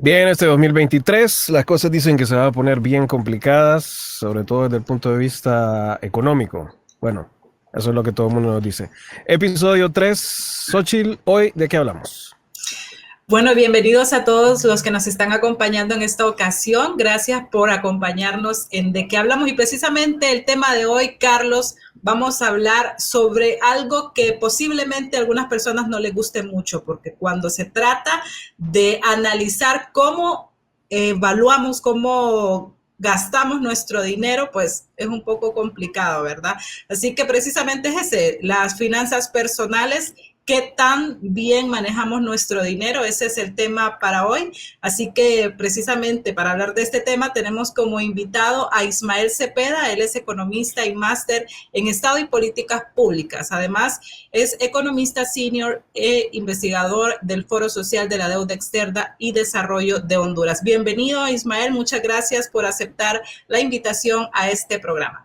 Bien, este 2023 las cosas dicen que se van a poner bien complicadas, sobre todo desde el punto de vista económico. Bueno, eso es lo que todo el mundo nos dice. Episodio 3, Xochitl, hoy ¿de qué hablamos? Bueno, bienvenidos a todos los que nos están acompañando en esta ocasión. Gracias por acompañarnos en De qué hablamos. Y precisamente el tema de hoy, Carlos, vamos a hablar sobre algo que posiblemente a algunas personas no les guste mucho, porque cuando se trata de analizar cómo evaluamos, cómo gastamos nuestro dinero, pues es un poco complicado, ¿verdad? Así que precisamente es ese, las finanzas personales. ¿Qué tan bien manejamos nuestro dinero? Ese es el tema para hoy. Así que precisamente para hablar de este tema tenemos como invitado a Ismael Cepeda. Él es economista y máster en Estado y Políticas Públicas. Además, es economista senior e investigador del Foro Social de la Deuda Externa y Desarrollo de Honduras. Bienvenido, Ismael. Muchas gracias por aceptar la invitación a este programa.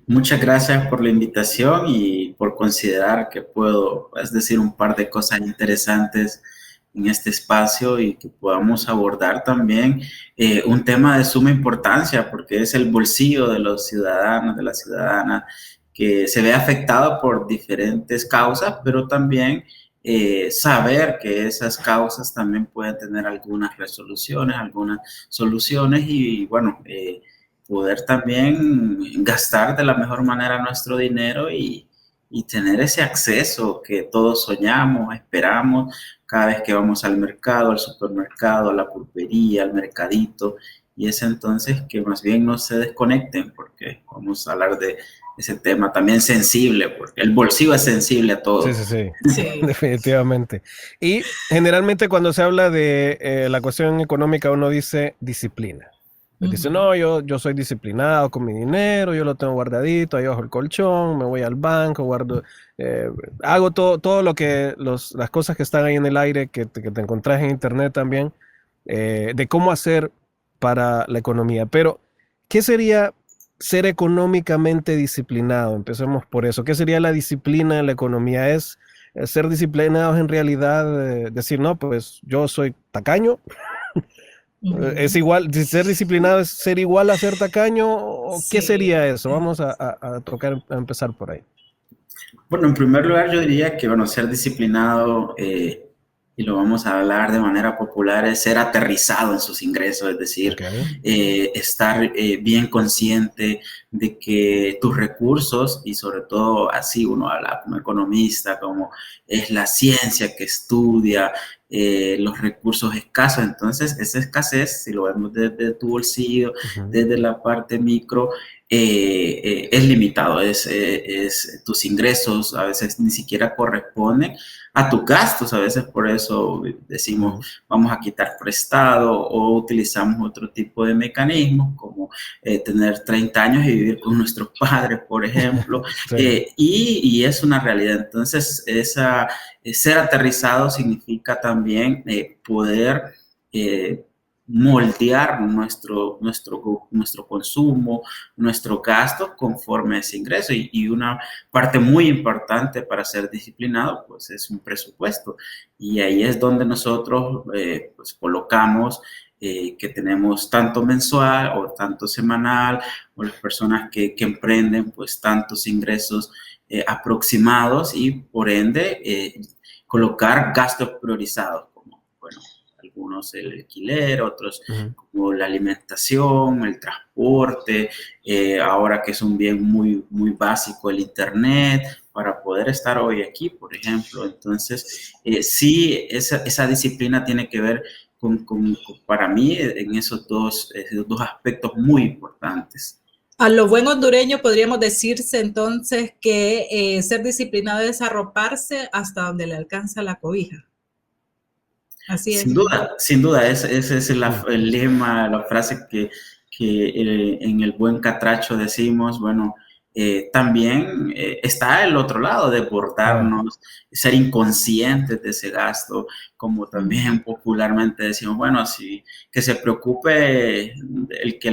Muchas gracias por la invitación y por considerar que puedo, es decir, un par de cosas interesantes en este espacio y que podamos abordar también un tema de suma importancia porque es el bolsillo de los ciudadanos, de las ciudadanas, que se ve afectado por diferentes causas, pero también saber que esas causas también pueden tener algunas resoluciones, algunas soluciones y bueno, poder también gastar de la mejor manera nuestro dinero y tener ese acceso que todos soñamos, esperamos cada vez que vamos al mercado, al supermercado, a la pulpería, al mercadito, y es entonces que más bien no se desconecten porque vamos a hablar de ese tema también sensible, porque el bolsillo es sensible a todo. Sí. Definitivamente. Y generalmente cuando se habla de la cuestión económica uno dice disciplina. Dice, no, yo soy disciplinado con mi dinero, yo lo tengo guardadito ahí bajo el colchón, me voy al banco, guardo, hago todo lo que, las cosas que están ahí en el aire, que te encontrás en internet también, de cómo hacer para la economía. Pero, ¿qué sería ser económicamente disciplinado? Empecemos por eso. ¿Qué sería la disciplina en la economía? ¿Es ser disciplinados en realidad, decir, no, pues yo soy tacaño? ¿Es igual, ser disciplinado es ser igual a ser tacaño? ¿O qué sería eso? Vamos a tocar, a empezar por ahí. Bueno, en primer lugar yo diría que, bueno, ser disciplinado, y lo vamos a hablar de manera popular, es ser aterrizado en sus ingresos, es decir, estar bien consciente de que tus recursos, y sobre todo así uno habla como economista, como es la ciencia que estudia los recursos escasos, entonces esa escasez, si lo vemos desde tu bolsillo, desde la parte micro, es limitado, es tus ingresos a veces ni siquiera corresponden a tus gastos, a veces por eso decimos vamos a quitar prestado o utilizamos otro tipo de mecanismos como tener 30 años y vivir con nuestros padres, por ejemplo, y es una realidad. Entonces, ser aterrizado significa también poder moldear nuestro consumo, nuestro gasto conforme a ese ingreso. Y una parte muy importante para ser disciplinado, pues es un presupuesto. Y ahí es donde nosotros pues colocamos que tenemos tanto mensual o tanto semanal, o las personas que emprenden, pues tantos ingresos aproximados y por ende colocar gastos priorizados algunos el alquiler, otros como la alimentación, el transporte, ahora que es un bien muy, muy básico el internet, para poder estar hoy aquí, por ejemplo. Entonces, sí, esa disciplina tiene que ver para mí, en esos dos aspectos muy importantes. A lo buen hondureño podríamos decirse entonces que ser disciplinado es arroparse hasta donde le alcanza la cobija. Así es. Sin duda, ese es el lema, la frase que en el buen catracho decimos, bueno, también está el otro lado de portarnos, ser inconscientes de ese gasto, como también popularmente decimos, bueno, sí, que se preocupe al que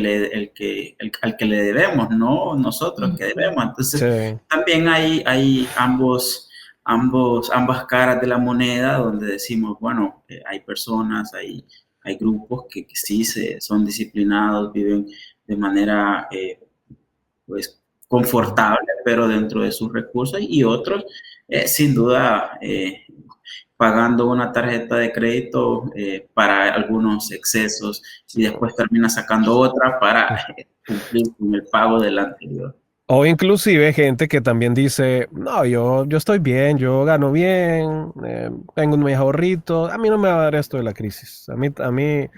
le debemos, no nosotros que debemos. Entonces, también hay ambas caras de la moneda donde decimos, bueno, hay personas, hay hay grupos que sí son disciplinados, viven de manera pues confortable, pero dentro de sus recursos, y otros sin duda pagando una tarjeta de crédito para algunos excesos y después termina sacando otra para cumplir con el pago del anterior. O inclusive gente que también dice, no, yo estoy bien, yo gano bien, tengo mis ahorritos, a mí no me va a dar esto de la crisis. A mí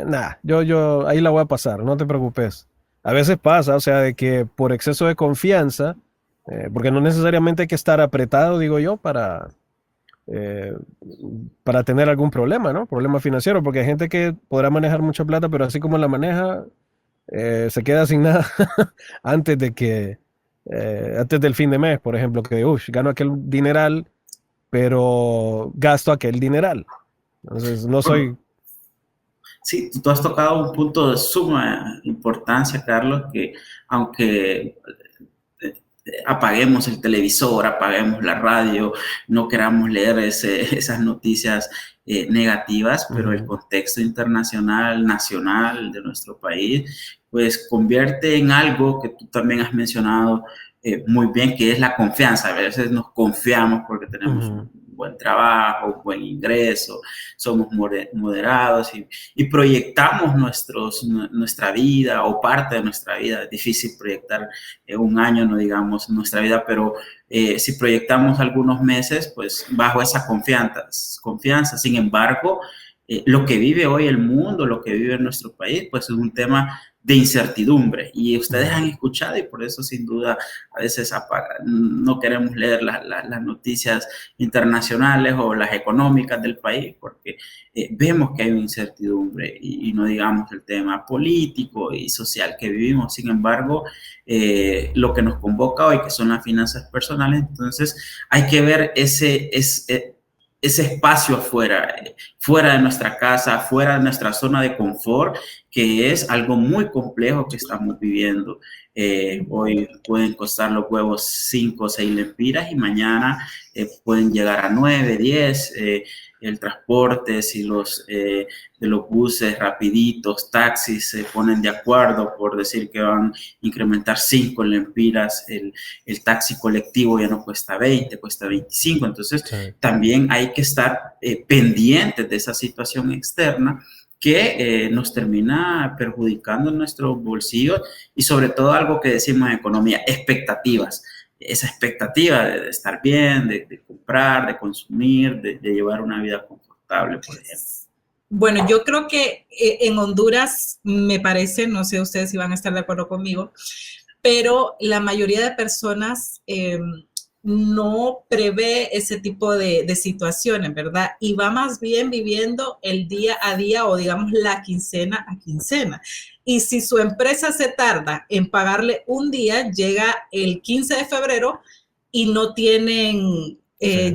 nada, yo ahí la voy a pasar, no te preocupes. A veces pasa, o sea, de que por exceso de confianza, porque no necesariamente hay que estar apretado, digo yo, eh, para tener algún problema, ¿no? Problema financiero, porque hay gente que podrá manejar mucha plata, pero así como la maneja, se queda sin nada antes de antes del fin de mes, por ejemplo, que gano aquel dineral, pero gasto aquel dineral. Entonces, no soy... Sí, tú has tocado un punto de suma importancia, Carlos, que aunque apaguemos el televisor, apaguemos la radio, no queramos leer esas noticias negativas, pero el contexto internacional, nacional de nuestro país, pues convierte en algo que tú también has mencionado muy bien, que es la confianza. A veces nos confiamos porque tenemos un buen trabajo, un buen ingreso, somos moderados y proyectamos nuestra vida o parte de nuestra vida. Es difícil proyectar un año, no digamos nuestra vida, pero si proyectamos algunos meses, pues bajo esa confianza. Sin embargo, lo que vive hoy el mundo, lo que vive nuestro país, pues es un tema de incertidumbre, y ustedes han escuchado, y por eso sin duda a veces no queremos leer las noticias internacionales o las económicas del país, porque vemos que hay una incertidumbre, y no digamos el tema político y social que vivimos. Sin embargo, lo que nos convoca hoy, que son las finanzas personales, entonces hay que ver ese espacio afuera, fuera de nuestra casa, fuera de nuestra zona de confort, que es algo muy complejo que estamos viviendo. Hoy pueden costar los huevos 5 o 6 lempiras, y mañana pueden llegar a 9, 10. El transporte, si de los buses rapiditos, taxis, se ponen de acuerdo por decir que van a incrementar 5 lempiras, el taxi colectivo ya no cuesta 20, cuesta 25. Entonces, también hay que estar pendientes de esa situación externa que nos termina perjudicando en nuestros bolsillos, y sobre todo algo que decimos en economía, expectativas. Esa expectativa de estar bien, de comprar, de consumir, de llevar una vida confortable, por ejemplo. Bueno, yo creo que en Honduras, me parece, no sé ustedes si van a estar de acuerdo conmigo, pero la mayoría de personas no prevé ese tipo de situaciones, ¿verdad? Y va más bien viviendo el día a día, o digamos la quincena a quincena. Y si su empresa se tarda en pagarle un día, llega el 15 de febrero y no tienen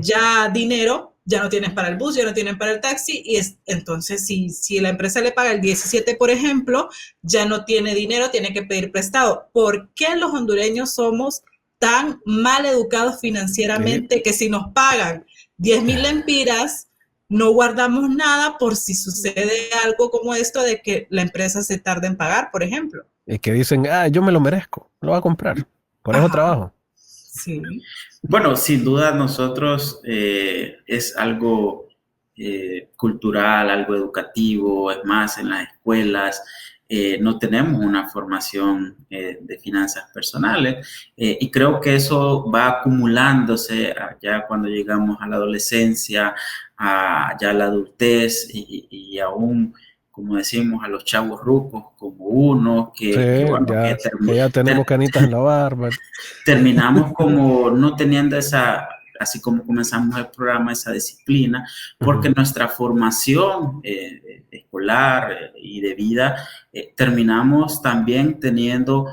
ya dinero, ya no tienen para el bus, ya no tienen para el taxi, y entonces si la empresa le paga el 17, por ejemplo, ya no tiene dinero, tiene que pedir prestado. ¿Por qué los hondureños somos tan mal educados financieramente que si nos pagan 10,000 lempiras, no guardamos nada por si sucede algo como esto de que la empresa se tarde en pagar, por ejemplo? Y que dicen, yo me lo merezco, lo voy a comprar, por eso trabajo. Sí. Bueno, sin duda nosotros es algo cultural, algo educativo. Es más, en las escuelas no tenemos una formación de finanzas personales, y creo que eso va acumulándose ya cuando llegamos a la adolescencia, ya a la adultez, y aún, como decimos, a los chavos rucos como uno, que ya tenemos canitas en la barba. Terminamos como no teniendo así como comenzamos el programa, esa disciplina, porque nuestra formación escolar y de vida, terminamos también teniendo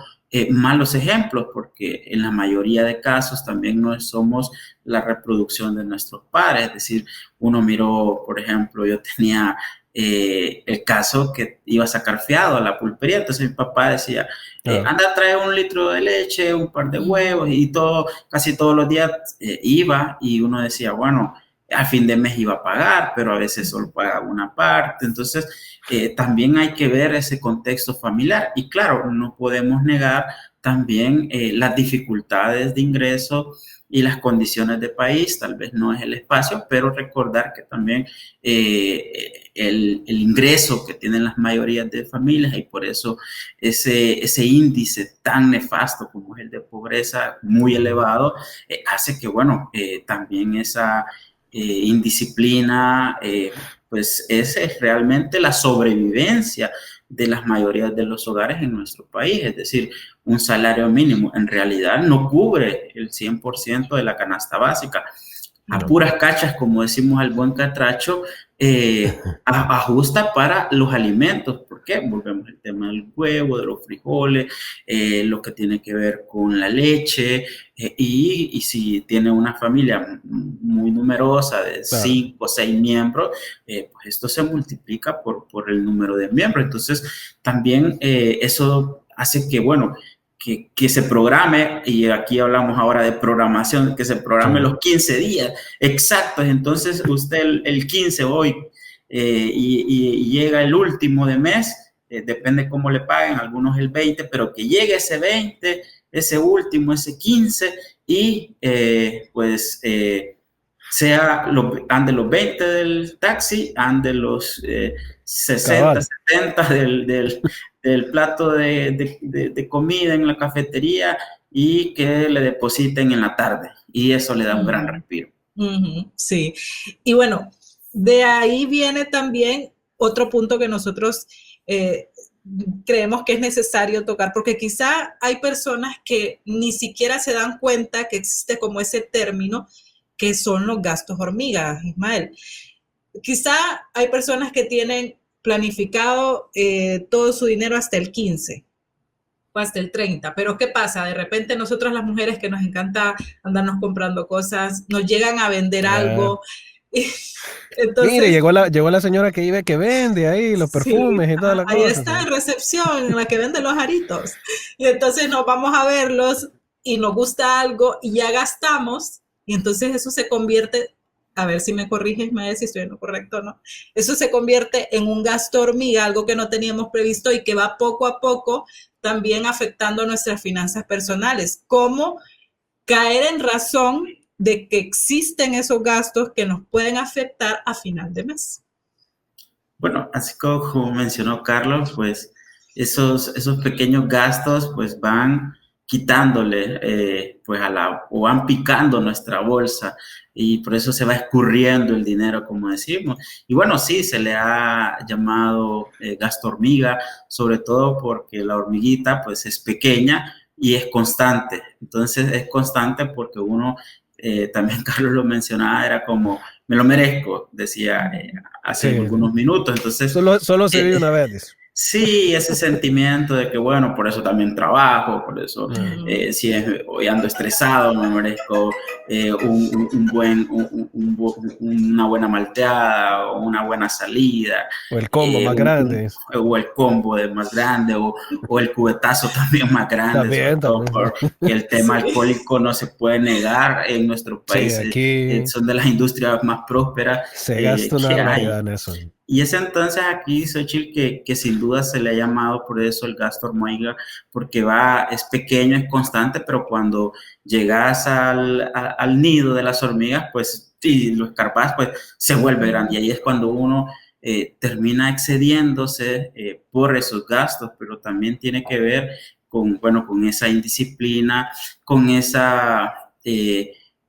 malos ejemplos, porque en la mayoría de casos también no somos la reproducción de nuestros padres. Es decir, uno miró, por ejemplo, yo tenía el caso que iba a sacar fiado a la pulpería, entonces mi papá decía, anda a traer 1 litro de leche, un par de huevos, y casi todos los días iba, y uno decía, bueno, al fin de mes iba a pagar, pero a veces solo paga una parte. Entonces, también hay que ver ese contexto familiar. Y claro, no podemos negar también las dificultades de ingreso y las condiciones de país. Tal vez no es el espacio, pero recordar que también el ingreso que tienen las mayorías de familias, y por eso ese índice tan nefasto como es el de pobreza muy elevado, hace que, bueno, también esa indisciplina, pues es realmente la sobrevivencia de las mayorías de los hogares en nuestro país. Es decir, un salario mínimo en realidad no cubre el 100% de la canasta básica. A puras cachas, como decimos al buen catracho, ajusta para los alimentos. ¿Por qué? Volvemos al tema del huevo, de los frijoles, lo que tiene que ver con la leche, y si tiene una familia muy numerosa de 5 o 6 miembros, pues esto se multiplica por el número de miembros. Entonces, también eso hace que, bueno, que se programe, y aquí hablamos ahora de programación, que se programe los 15 días exactos. Entonces usted el 15 hoy y llega el último de mes, depende cómo le paguen, algunos el 20, pero que llegue ese 20, ese último, ese 15, y ande los 20 del taxi, ande los 60, 70 del plato de comida en la cafetería, y que le depositen en la tarde, y eso le da un gran respiro. Sí, y bueno, de ahí viene también otro punto que nosotros creemos que es necesario tocar, porque quizá hay personas que ni siquiera se dan cuenta que existe como ese término, que son los gastos hormiga, Ismael. Quizá hay personas que tienen planificado todo su dinero hasta el 15 o hasta el 30, pero ¿qué pasa? De repente nosotros las mujeres que nos encanta andarnos comprando cosas, nos llegan a vender algo. Entonces, mire, llegó la señora que vende ahí los perfumes, y toda la cosa. Ahí está en recepción, en la que vende los aritos. Y entonces nos vamos a verlos y nos gusta algo y ya gastamos, y entonces eso se convierte, a ver si me corriges, Mael, si estoy en lo correcto o no, eso se convierte en un gasto hormiga, algo que no teníamos previsto y que va poco a poco también afectando nuestras finanzas personales. ¿Cómo caer en razón de que existen esos gastos que nos pueden afectar a final de mes? Bueno, así como mencionó Carlos, pues esos pequeños gastos pues van quitándole pues o van picando nuestra bolsa, y por eso se va escurriendo el dinero, como decimos. Y bueno, sí, se le ha llamado gasto hormiga, sobre todo porque la hormiguita pues es pequeña y es constante. Entonces es constante porque uno, también Carlos lo mencionaba, era como, me lo merezco, decía hace algunos minutos. Entonces solo se vive una vez, dice. Sí, ese sentimiento de que, bueno, por eso también trabajo, por eso si hoy ando estresado, me merezco una buena malteada o una buena salida. O el combo más grande. O el combo más grande, o el cubetazo también más grande. También. Porque el tema alcohólico no se puede negar en nuestro país. Sí, aquí son de las industrias más prósperas. Se gasta una barbaridad en eso. Y es entonces aquí, Xochitl, que sin duda se le ha llamado por eso el gasto hormiga, porque es pequeño, es constante, pero cuando llegas al nido de las hormigas, pues si lo escarpas, pues se vuelve grande. Y ahí es cuando uno termina excediéndose por esos gastos, pero también tiene que ver con esa indisciplina, con esa,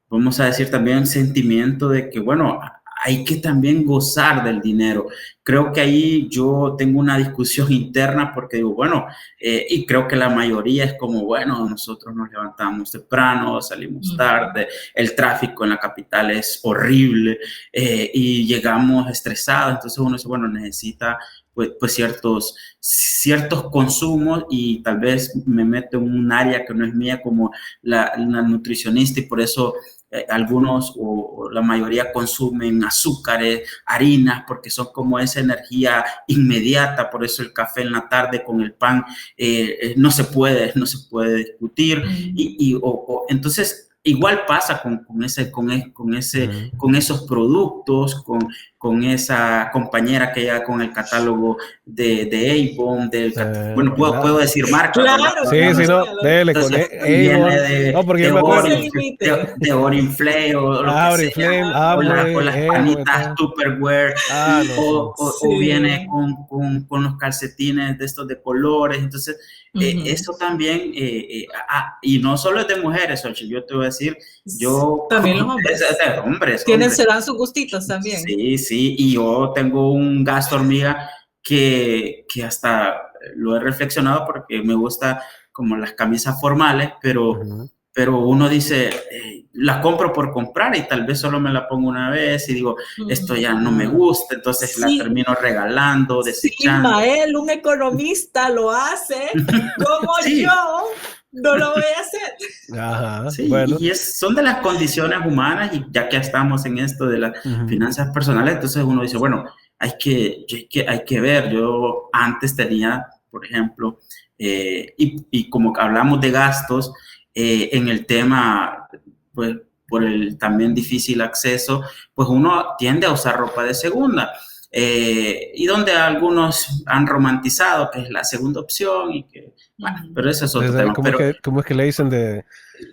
vamos a decir también, sentimiento de que, bueno, hay que también gozar del dinero. Creo que ahí yo tengo una discusión interna, porque digo, bueno, y creo que la mayoría es como, bueno, nosotros nos levantamos temprano, salimos tarde, el tráfico en la capital es horrible, y llegamos estresados. Entonces uno dice, bueno, necesita pues ciertos consumos, y tal vez me meto en un área que no es mía, como la nutricionista, y por eso algunos o la mayoría consumen azúcares, harinas, porque son como esa energía inmediata. Por eso el café en la tarde con el pan no se puede discutir. Entonces igual pasa con esos productos, con esa compañera que ya con el catálogo de Avon, bueno, puedo decir marca, claro, ¿verdad? Sí, no, dele con viene no, porque yo me acuerdo. de Oriflame o lo que sea, Oriflame, o las panitas Tupperware, o viene con los calcetines de estos de colores. Entonces, eso también, y no solo es de mujeres, Xochitl, yo te voy a decir, también los hombres. Se dan sus gustitos también. Sí, y yo tengo un gasto hormiga que hasta lo he reflexionado porque me gusta como las camisas formales, pero uno dice, la compro por comprar y tal vez solo me la pongo una vez y digo, esto ya no me gusta, entonces la termino regalando, desechando. Ismael, un economista lo hace, como yo no lo voy a hacer. Ajá, sí, bueno. Y son de las condiciones humanas, y ya que estamos en esto de las finanzas personales, entonces uno dice, bueno, hay que ver. Yo antes tenía, por ejemplo, y como hablamos de gastos, en el tema, pues por el también difícil acceso, pues uno tiende a usar ropa de segunda. Y donde algunos han romantizado que es la segunda opción y que, bueno, pero eso es otro tema. ¿Cómo es que le dicen de...?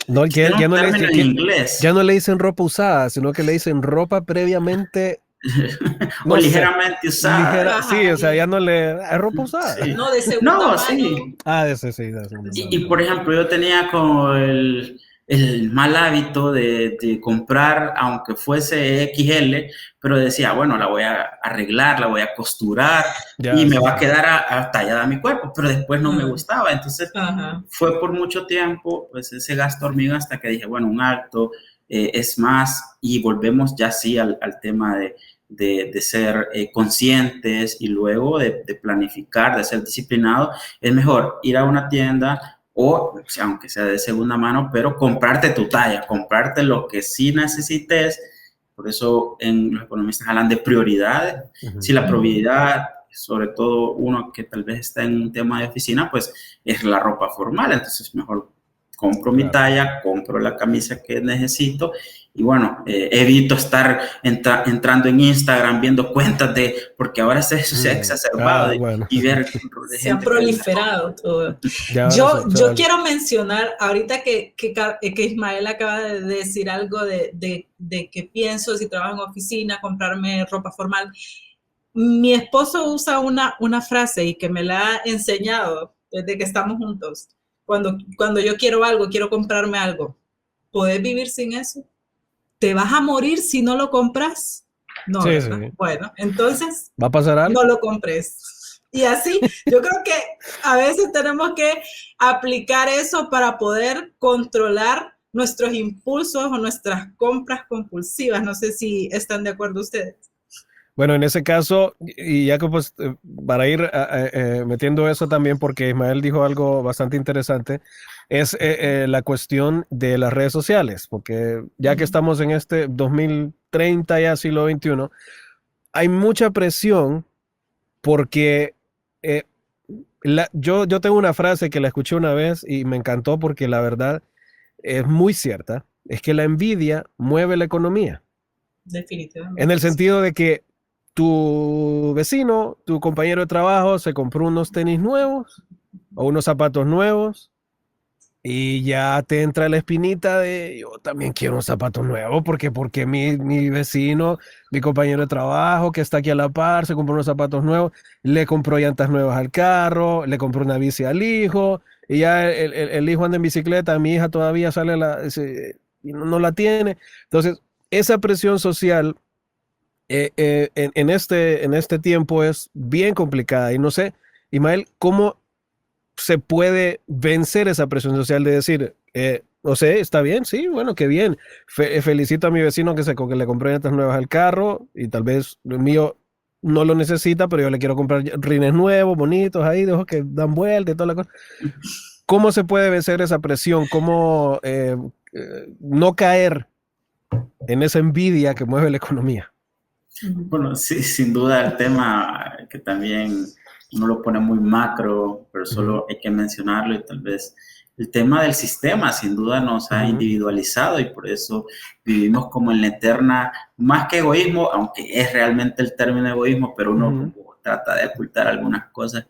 No, ya no le dicen, en inglés. Ya no le dicen ropa usada, sino que le dicen ropa previamente... o ligeramente usada. Sí, o sea, ya no le... ¿Es ropa usada? Sí. No, de segunda mano. Sí. De ese sí. Y por ejemplo, yo tenía como el mal hábito de comprar, aunque fuese XL, pero decía, bueno, la voy a arreglar, la voy a costurar y me va a quedar tallada a mi cuerpo, pero después no me gustaba. Entonces fue por mucho tiempo pues ese gasto hormiga hasta que dije, bueno, un alto es más, y volvemos ya sí al tema de ser conscientes y luego de planificar, de ser disciplinado. Es mejor ir a una tienda o, aunque sea de segunda mano, pero comprarte tu talla, comprarte lo que sí necesites. Por eso los economistas hablan de prioridades. Si la prioridad, sobre todo uno que tal vez está en un tema de oficina, pues es la ropa formal. Entonces mejor compro mi talla, compro la camisa que necesito y bueno, evito estar entrando en Instagram viendo cuentas porque ahora eso se ha exacerbado y ver se ha proliferado todo. Yo quiero mencionar ahorita que Ismael acaba de decir algo de que pienso si trabajo en oficina, comprarme ropa formal. Mi esposo usa una frase y que me la ha enseñado desde que estamos juntos. Cuando yo quiero algo, quiero comprarme algo, ¿podés vivir sin eso? ¿Te vas a morir si no lo compras? No, sí. Bueno, entonces ¿va a pasar algo? No lo compres. Y así, yo creo que a veces tenemos que aplicar eso para poder controlar nuestros impulsos o nuestras compras compulsivas. No sé si están de acuerdo ustedes. Bueno, en ese caso, y ya que pues para ir metiendo eso también, porque Ismael dijo algo bastante interesante, es la cuestión de las redes sociales, porque ya que estamos en este 2030, ya siglo XXI, hay mucha presión porque yo tengo una frase que la escuché una vez y me encantó porque la verdad es muy cierta, es que la envidia mueve la economía. Definitivamente. En el sentido de que tu vecino, tu compañero de trabajo se compró unos tenis nuevos o unos zapatos nuevos y ya te entra la espinita de yo también quiero unos zapatos nuevos porque mi vecino, mi compañero de trabajo que está aquí a la par se compró unos zapatos nuevos, le compró llantas nuevas al carro, le compró una bici al hijo y ya el hijo anda en bicicleta, mi hija todavía sale y no la tiene. Entonces, esa presión social en este tiempo es bien complicada y no sé, Ismael, ¿cómo se puede vencer esa presión social de decir, no sé, está bien, sí, bueno, qué bien, felicito a mi vecino que le compré llantas nuevas al carro y tal vez el mío no lo necesita, pero yo le quiero comprar rines nuevos, bonitos ahí, de ojos que dan vuelta y toda la cosa. ¿Cómo se puede vencer esa presión? ¿Cómo no caer en esa envidia que mueve la economía? Bueno, sí, sin duda el tema que también uno lo pone muy macro, pero solo hay que mencionarlo y tal vez el tema del sistema sin duda nos ha individualizado y por eso vivimos como en la eterna, más que egoísmo, aunque es realmente el término egoísmo, pero uno como trata de ocultar algunas cosas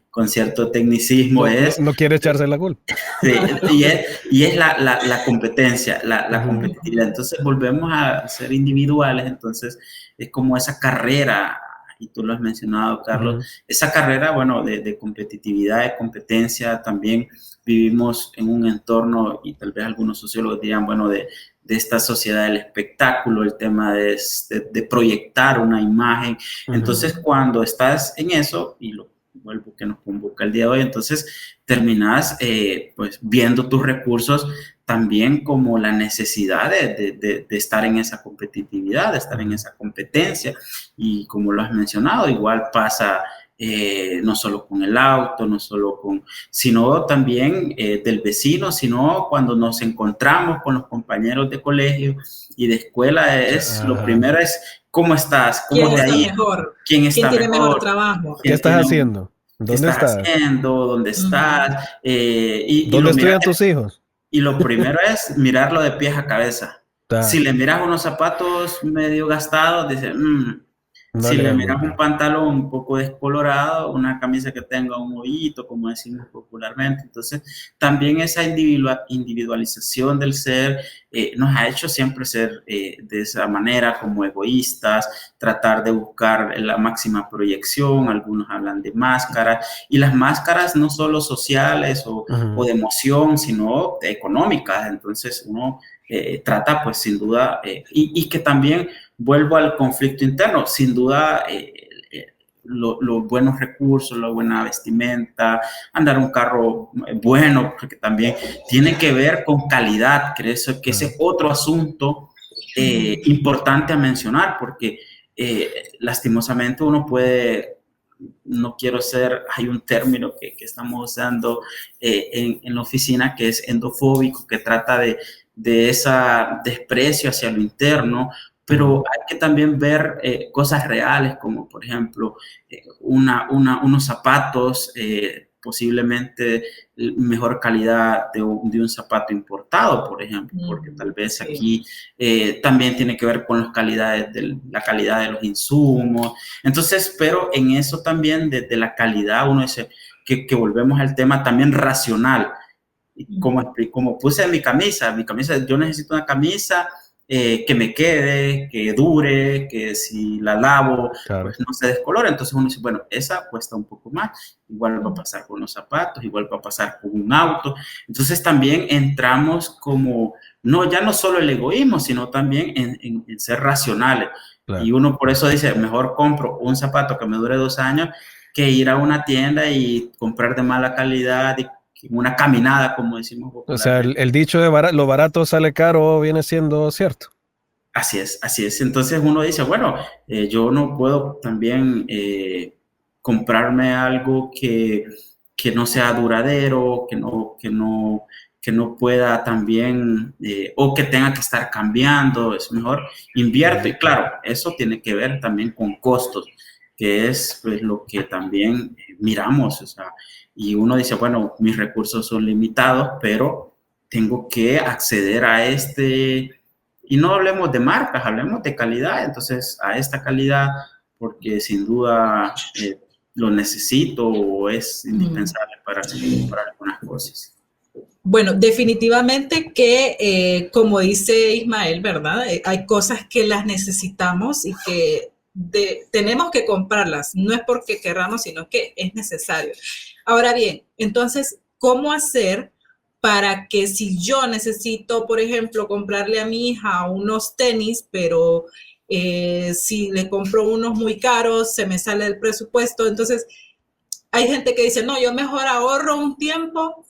con cierto tecnicismo. No quiere echarse la culpa. Sí, y es la competencia, la competitividad. Entonces volvemos a ser individuales, entonces es como esa carrera, y tú lo has mencionado, Carlos, esa carrera, bueno, de competitividad, de competencia. También vivimos en un entorno, y tal vez algunos sociólogos dirían, bueno, de esta sociedad del espectáculo, el tema de proyectar una imagen. Entonces, cuando estás en eso, y lo vuelvo que nos convoca el día de hoy, entonces terminas pues viendo tus recursos también como la necesidad de estar en esa competitividad, de estar en esa competencia, y como lo has mencionado, igual pasa no solo con el auto, no solo sino también del vecino, sino cuando nos encontramos con los compañeros de colegio y de escuela, lo primero es ¿cómo estás? ¿Cómo te ha ido? ¿Quién tiene mejor trabajo? ¿Qué estás haciendo? ¿Dónde estás? ¿Dónde estás? ¿Dónde estudian tus hijos? Y lo primero es mirarlo de pies a cabeza. Si le miras unos zapatos medio gastados, dices, si le miras un pantalón un poco descolorado, una camisa que tenga un hoyito, como decimos popularmente. Entonces, también esa individualización del ser nos ha hecho siempre ser de esa manera, como egoístas, tratar de buscar la máxima proyección. Algunos hablan de máscaras, y las máscaras no solo sociales o de emoción, sino económicas. Entonces, uno trata, pues, sin duda, y que también vuelvo al conflicto interno, sin duda, los buenos recursos, la buena vestimenta, andar un carro bueno, porque también tiene que ver con calidad. Creo que ese es otro asunto importante a mencionar, porque lastimosamente uno puede, no quiero ser, hay un término que estamos usando en la oficina que es endofóbico, que trata de ese desprecio hacia lo interno, pero hay que también ver cosas reales, como por ejemplo unos zapatos, posiblemente mejor calidad de un zapato importado, por ejemplo, porque tal vez aquí también tiene que ver con la calidad de los insumos. Entonces, pero en eso también de la calidad, uno dice que volvemos al tema también racional. Como puse en mi camisa, yo necesito una camisa que me quede, que dure, que si la lavo, pues no se descolora. Entonces uno dice, bueno, esa cuesta un poco más. Igual va a pasar con los zapatos, igual va a pasar con un auto. Entonces también entramos como, ya no solo el egoísmo, sino también en ser racionales. Claro. Y uno por eso dice, mejor compro un zapato que me dure 2 años que ir a una tienda y comprar de mala calidad y una caminada, como decimos popularmente. O sea, el dicho de lo barato sale caro viene siendo cierto. Así es, así es. Entonces uno dice, bueno, yo no puedo también comprarme algo que no sea duradero, que no pueda también, o que tenga que estar cambiando. Es mejor invierto. Y claro, eso tiene que ver también con costos, que es pues lo que también miramos, o sea, y uno dice, bueno, mis recursos son limitados, pero tengo que acceder a y no hablemos de marcas, hablemos de calidad. Entonces, a esta calidad, porque sin duda lo necesito o es indispensable para algunas cosas. Bueno, definitivamente que, como dice Ismael, ¿verdad? Hay cosas que las necesitamos y que tenemos que comprarlas. No es porque querramos, sino que es necesario. Ahora bien, entonces, ¿cómo hacer para que si yo necesito, por ejemplo, comprarle a mi hija unos tenis, pero si le compro unos muy caros, se me sale el presupuesto? Entonces, hay gente que dice, no, yo mejor ahorro un tiempo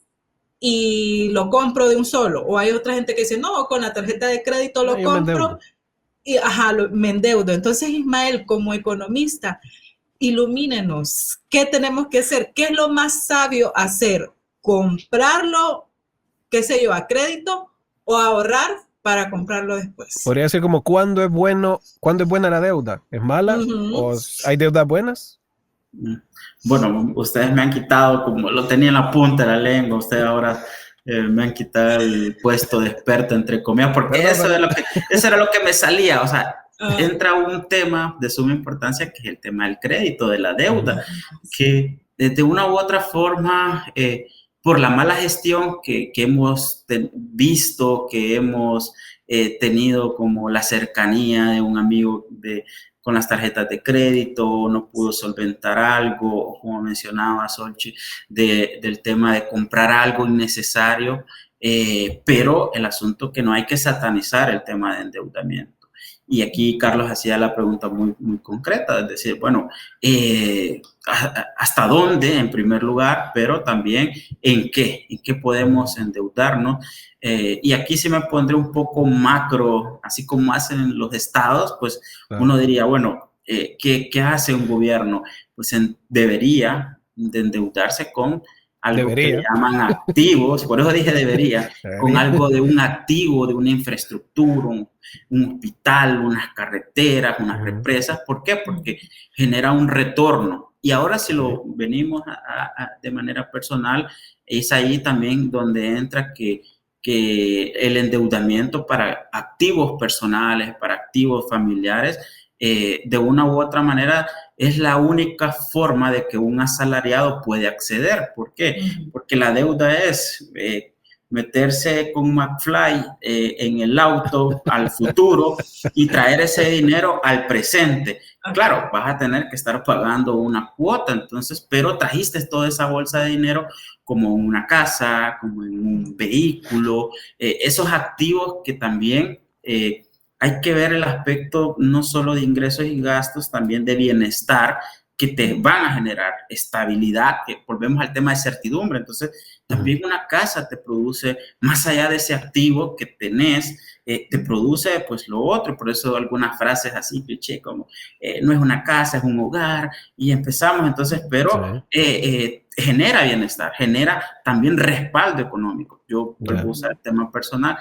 y lo compro de un solo. O hay otra gente que dice, no, con la tarjeta de crédito lo compro y me endeudo. Entonces, Ismael, como economista, ilumínenos, ¿qué tenemos que hacer? ¿Qué es lo más sabio hacer? ¿Comprarlo, qué sé yo, a crédito o ahorrar para comprarlo después? Podría decir como, ¿cuándo es buena la deuda? ¿Es mala? ¿O hay deudas buenas? Bueno, ustedes me han quitado, como lo tenía en la punta de la lengua, ustedes ahora me han quitado el puesto de experto, entre comillas, porque eso era lo que me salía, o sea, entra un tema de suma importancia que es el tema del crédito, de la deuda, que de una u otra forma, por la mala gestión que hemos visto, que hemos tenido, como la cercanía de un amigo con las tarjetas de crédito, no pudo solventar algo, como mencionaba Solchi, del tema de comprar algo innecesario, pero el asunto que no hay que satanizar el tema de endeudamiento. Y aquí Carlos hacía la pregunta muy, muy concreta, es decir, bueno, ¿hasta dónde en primer lugar? Pero también ¿en qué podemos endeudarnos? Y aquí sí me pondré un poco macro, así como hacen los estados, pues uno diría, bueno, ¿qué hace un gobierno? Pues debería de endeudarse con algo que le llaman activos, por eso dije debería, con algo de un activo, de una infraestructura, un hospital, unas carreteras, unas represas. ¿Por qué? Porque genera un retorno. Y ahora si lo venimos de manera personal, es ahí también donde entra que el endeudamiento para activos personales, para activos familiares, de una u otra manera es la única forma de que un asalariado puede acceder. ¿Por qué? Porque la deuda es meterse con McFly en el auto al futuro y traer ese dinero al presente. Claro, vas a tener que estar pagando una cuota, entonces, pero trajiste toda esa bolsa de dinero como en una casa, como en un vehículo, esos activos que también hay que ver el aspecto no solo de ingresos y gastos, también de bienestar, que te van a generar estabilidad, que volvemos al tema de certidumbre. Entonces, también una casa te produce, más allá de ese activo que tenés, te produce pues lo otro. Por eso algunas frases así, cliché, como no es una casa, es un hogar, y empezamos entonces, pero genera bienestar, genera también respaldo económico. Yo vuelvo a usar el tema personal,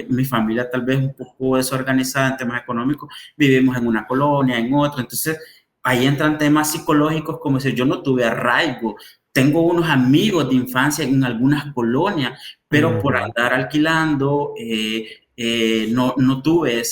mi familia tal vez un poco desorganizada en temas económicos, vivimos en una colonia, en otra, entonces ahí entran temas psicológicos como si yo no tuve arraigo. Tengo unos amigos de infancia en algunas colonias, pero por andar alquilando no tuve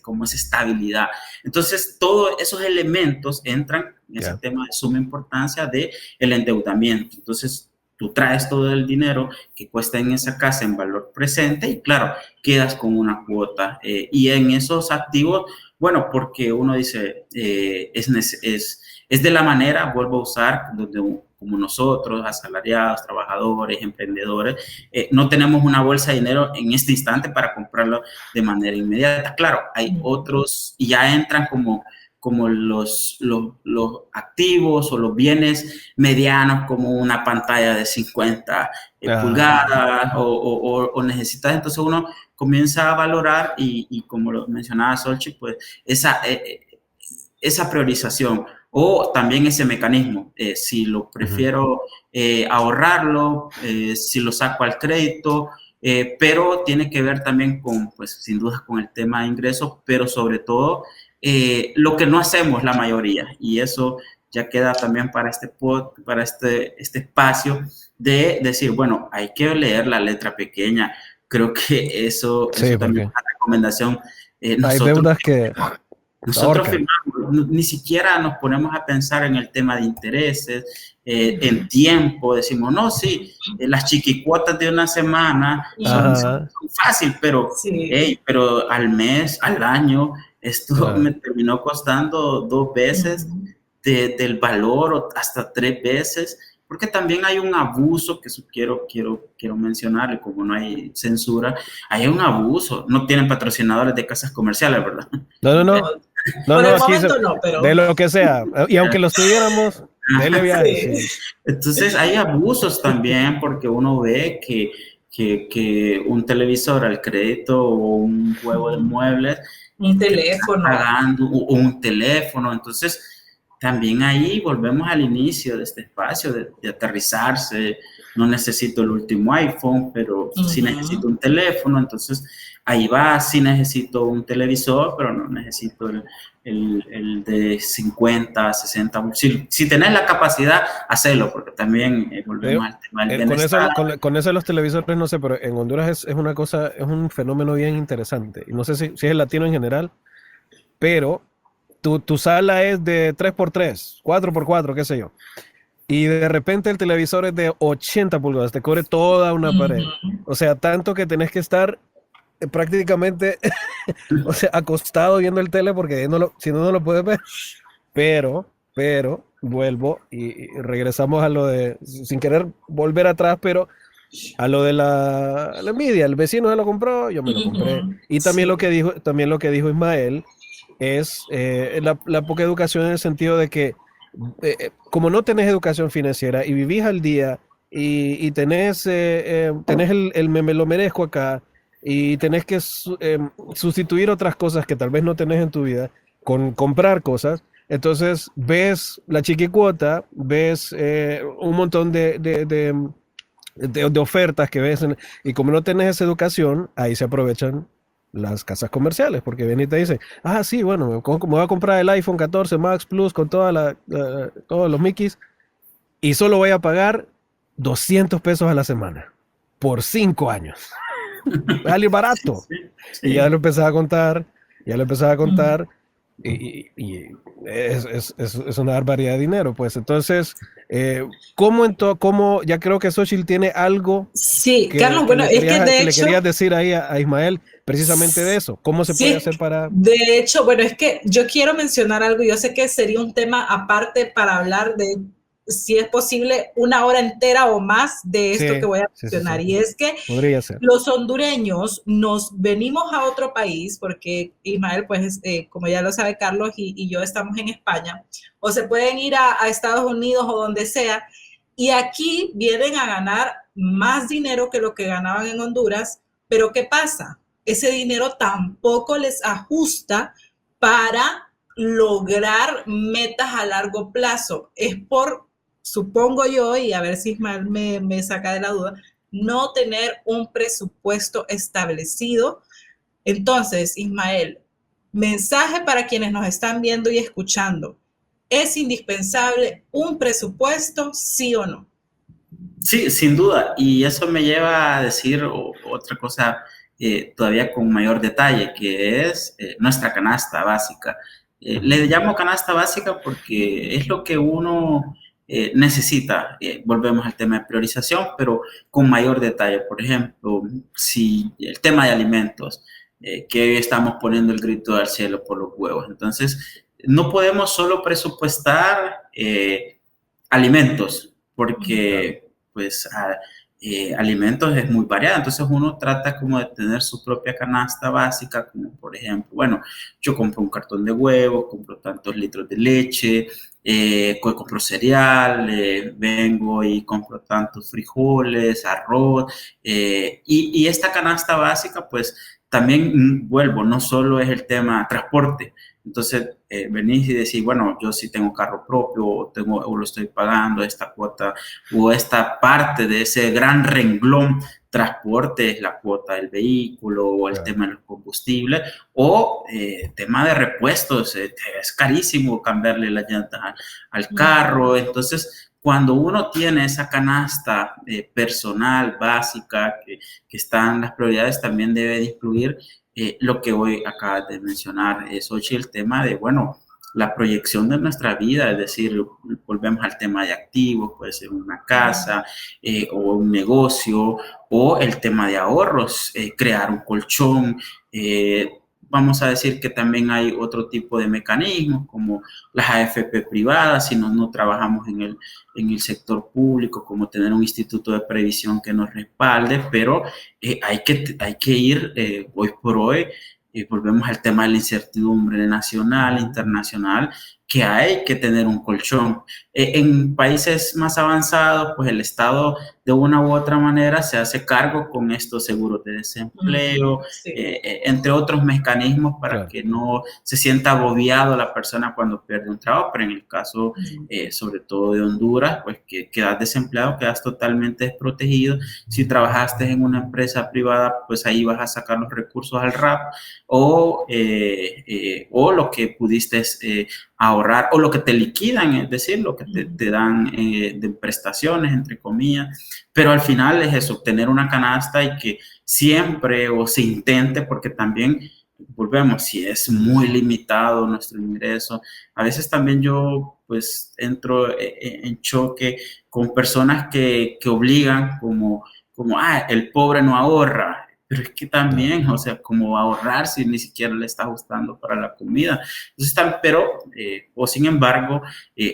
como esa estabilidad. Entonces, todos esos elementos entran en ese tema de suma importancia del endeudamiento. Entonces, tú traes todo el dinero que cuesta en esa casa en valor presente y, claro, quedas con una cuota. Y en esos activos, bueno, porque uno dice, es de la manera, vuelvo a usar, donde como nosotros, asalariados, trabajadores, emprendedores, no tenemos una bolsa de dinero en este instante para comprarlo de manera inmediata. Claro, hay otros y ya entran como los activos o los bienes medianos, como una pantalla de 50 pulgadas o necesitas, entonces uno comienza a valorar y como lo mencionaba Solchi, pues esa priorización o también ese mecanismo, si lo prefiero ahorrarlo, si lo saco al crédito, pero tiene que ver también con, pues sin duda, con el tema de ingresos, pero sobre todo lo que no hacemos la mayoría, y eso ya queda también para este espacio de decir, bueno, hay que leer la letra pequeña. Creo que eso también es una recomendación. Hay deudas que nosotros firmamos, ni siquiera nos ponemos a pensar en el tema de intereses, en tiempo, decimos, no, sí, las chiquicuotas de una semana son fácil, pero, pero al mes, al año, esto me terminó costando 2 veces del valor o hasta 3 veces, porque también hay un abuso, que eso quiero mencionar, y como no hay censura, hay un abuso. No tienen patrocinadores de casas comerciales, ¿verdad? No. Por el momento no, pero... De lo que sea. Y aunque lo tuviéramos, dele viaje. Sí. Entonces hay abusos también, porque uno ve que un televisor al crédito o un juego de muebles, un teléfono, pagando un teléfono. Entonces también ahí volvemos al inicio de este espacio, de aterrizarse. No necesito el último iPhone, pero sí necesito un teléfono, entonces ahí va, sí necesito un televisor, pero no necesito el de 50, 60. Si tenés la capacidad, hacelo, porque también volvemos al tema del bienestar. Con eso de los televisores, no sé, pero en Honduras es una cosa, es un fenómeno bien interesante. Y no sé si es latino en general, pero tu sala es de 3x3, 4x4, qué sé yo. Y de repente el televisor es de 80 pulgadas, te cubre toda una pared. O sea, tanto que tenés que estar prácticamente o sea, acostado viendo el tele porque si no, no lo puedes ver. Pero, vuelvo y regresamos a lo de, sin querer volver atrás, pero a lo de la envidia. El vecino se lo compró, yo me lo compré. Y también, también lo que dijo Ismael es la poca educación en el sentido de que como no tenés educación financiera y vivís al día y tenés el me lo merezco acá y tenés que sustituir otras cosas que tal vez no tenés en tu vida con comprar cosas, entonces ves la chiquicuota, ves un montón de ofertas que ves y como no tenés esa educación, ahí se aprovechan las casas comerciales, porque ven y te dicen, sí, bueno, me voy a comprar el iPhone 14 Max Plus con todos los Mickeys y solo voy a pagar 200 pesos a la semana por 5 años. Vale, barato. Sí. Y ya lo empezaba a contar, y es una barbaridad de dinero, pues. Entonces, ¿cómo ya creo que Xochitl tiene algo? Sí, Carlos, bueno, es que de hecho... le querías decir ahí a Ismael precisamente de eso. ¿Cómo se puede hacer para...? De hecho, bueno, es que yo quiero mencionar algo. Yo sé que sería un tema aparte para hablar de si es posible 1 hora entera o más de esto que voy a mencionar. Sí. Y es que los hondureños nos venimos a otro país, porque Ismael, pues, como ya lo sabe Carlos y yo estamos en España, o se pueden ir a Estados Unidos o donde sea, y aquí vienen a ganar más dinero que lo que ganaban en Honduras, pero ¿qué pasa? Ese dinero tampoco les ajusta para lograr metas a largo plazo. Es por, supongo yo, y a ver si Ismael me saca de la duda, no tener un presupuesto establecido. Entonces, Ismael, mensaje para quienes nos están viendo y escuchando. ¿Es indispensable un presupuesto, sí o no? Sí, sin duda. Y eso me lleva a decir otra cosa todavía con mayor detalle, que es nuestra canasta básica. Le llamo canasta básica porque es lo que uno necesita. Volvemos al tema de priorización, pero con mayor detalle. Por ejemplo, si el tema de alimentos, que hoy estamos poniendo el grito al cielo por los huevos. Entonces, no podemos solo presupuestar alimentos, porque pues alimentos es muy variado, entonces uno trata como de tener su propia canasta básica, como por ejemplo, bueno, yo compro un cartón de huevos, compro tantos litros de leche, compro cereal, vengo y compro tantos frijoles, arroz, y esta canasta básica pues también vuelvo, no solo es el tema transporte. Entonces, venís y decís, bueno, yo sí tengo carro propio o lo estoy pagando, esta cuota o esta parte de ese gran renglón transporte es la cuota del vehículo o el tema de los combustibles o tema de repuestos, es carísimo cambiarle las llantas al carro. Entonces, cuando uno tiene esa canasta personal, básica, que están las prioridades, también debe de incluir lo que hoy acabas de mencionar, Xochitl, el tema de, bueno, la proyección de nuestra vida, es decir, volvemos al tema de activos, puede ser una casa o un negocio, o el tema de ahorros, crear un colchón. Vamos a decir que también hay otro tipo de mecanismos, como las AFP privadas, si no trabajamos en el sector público, como tener un instituto de previsión que nos respalde, pero hay que ir hoy por hoy. Volvemos al tema de la incertidumbre nacional, internacional, que hay que tener un colchón. En países más avanzados, pues el Estado de una u otra manera se hace cargo con estos seguros de desempleo, Sí. Entre otros mecanismos para Claro. que no se sienta agobiado la persona cuando pierde un trabajo, pero en el caso sobre todo de Honduras, pues que quedas desempleado, quedas totalmente desprotegido. Si trabajaste en una empresa privada, pues ahí vas a sacar los recursos al RAP o lo que pudiste ahorrar o lo que te liquidan, es decir, lo que te dan de prestaciones, entre comillas, pero al final es eso, obtener una canasta y que siempre o se intente, porque también volvemos, si es muy limitado nuestro ingreso, a veces también yo pues entro en choque con personas que obligan como el pobre no ahorra. Pero es que también, o sea, como ahorrar si ni siquiera le está ajustando para la comida. Entonces, o sin embargo,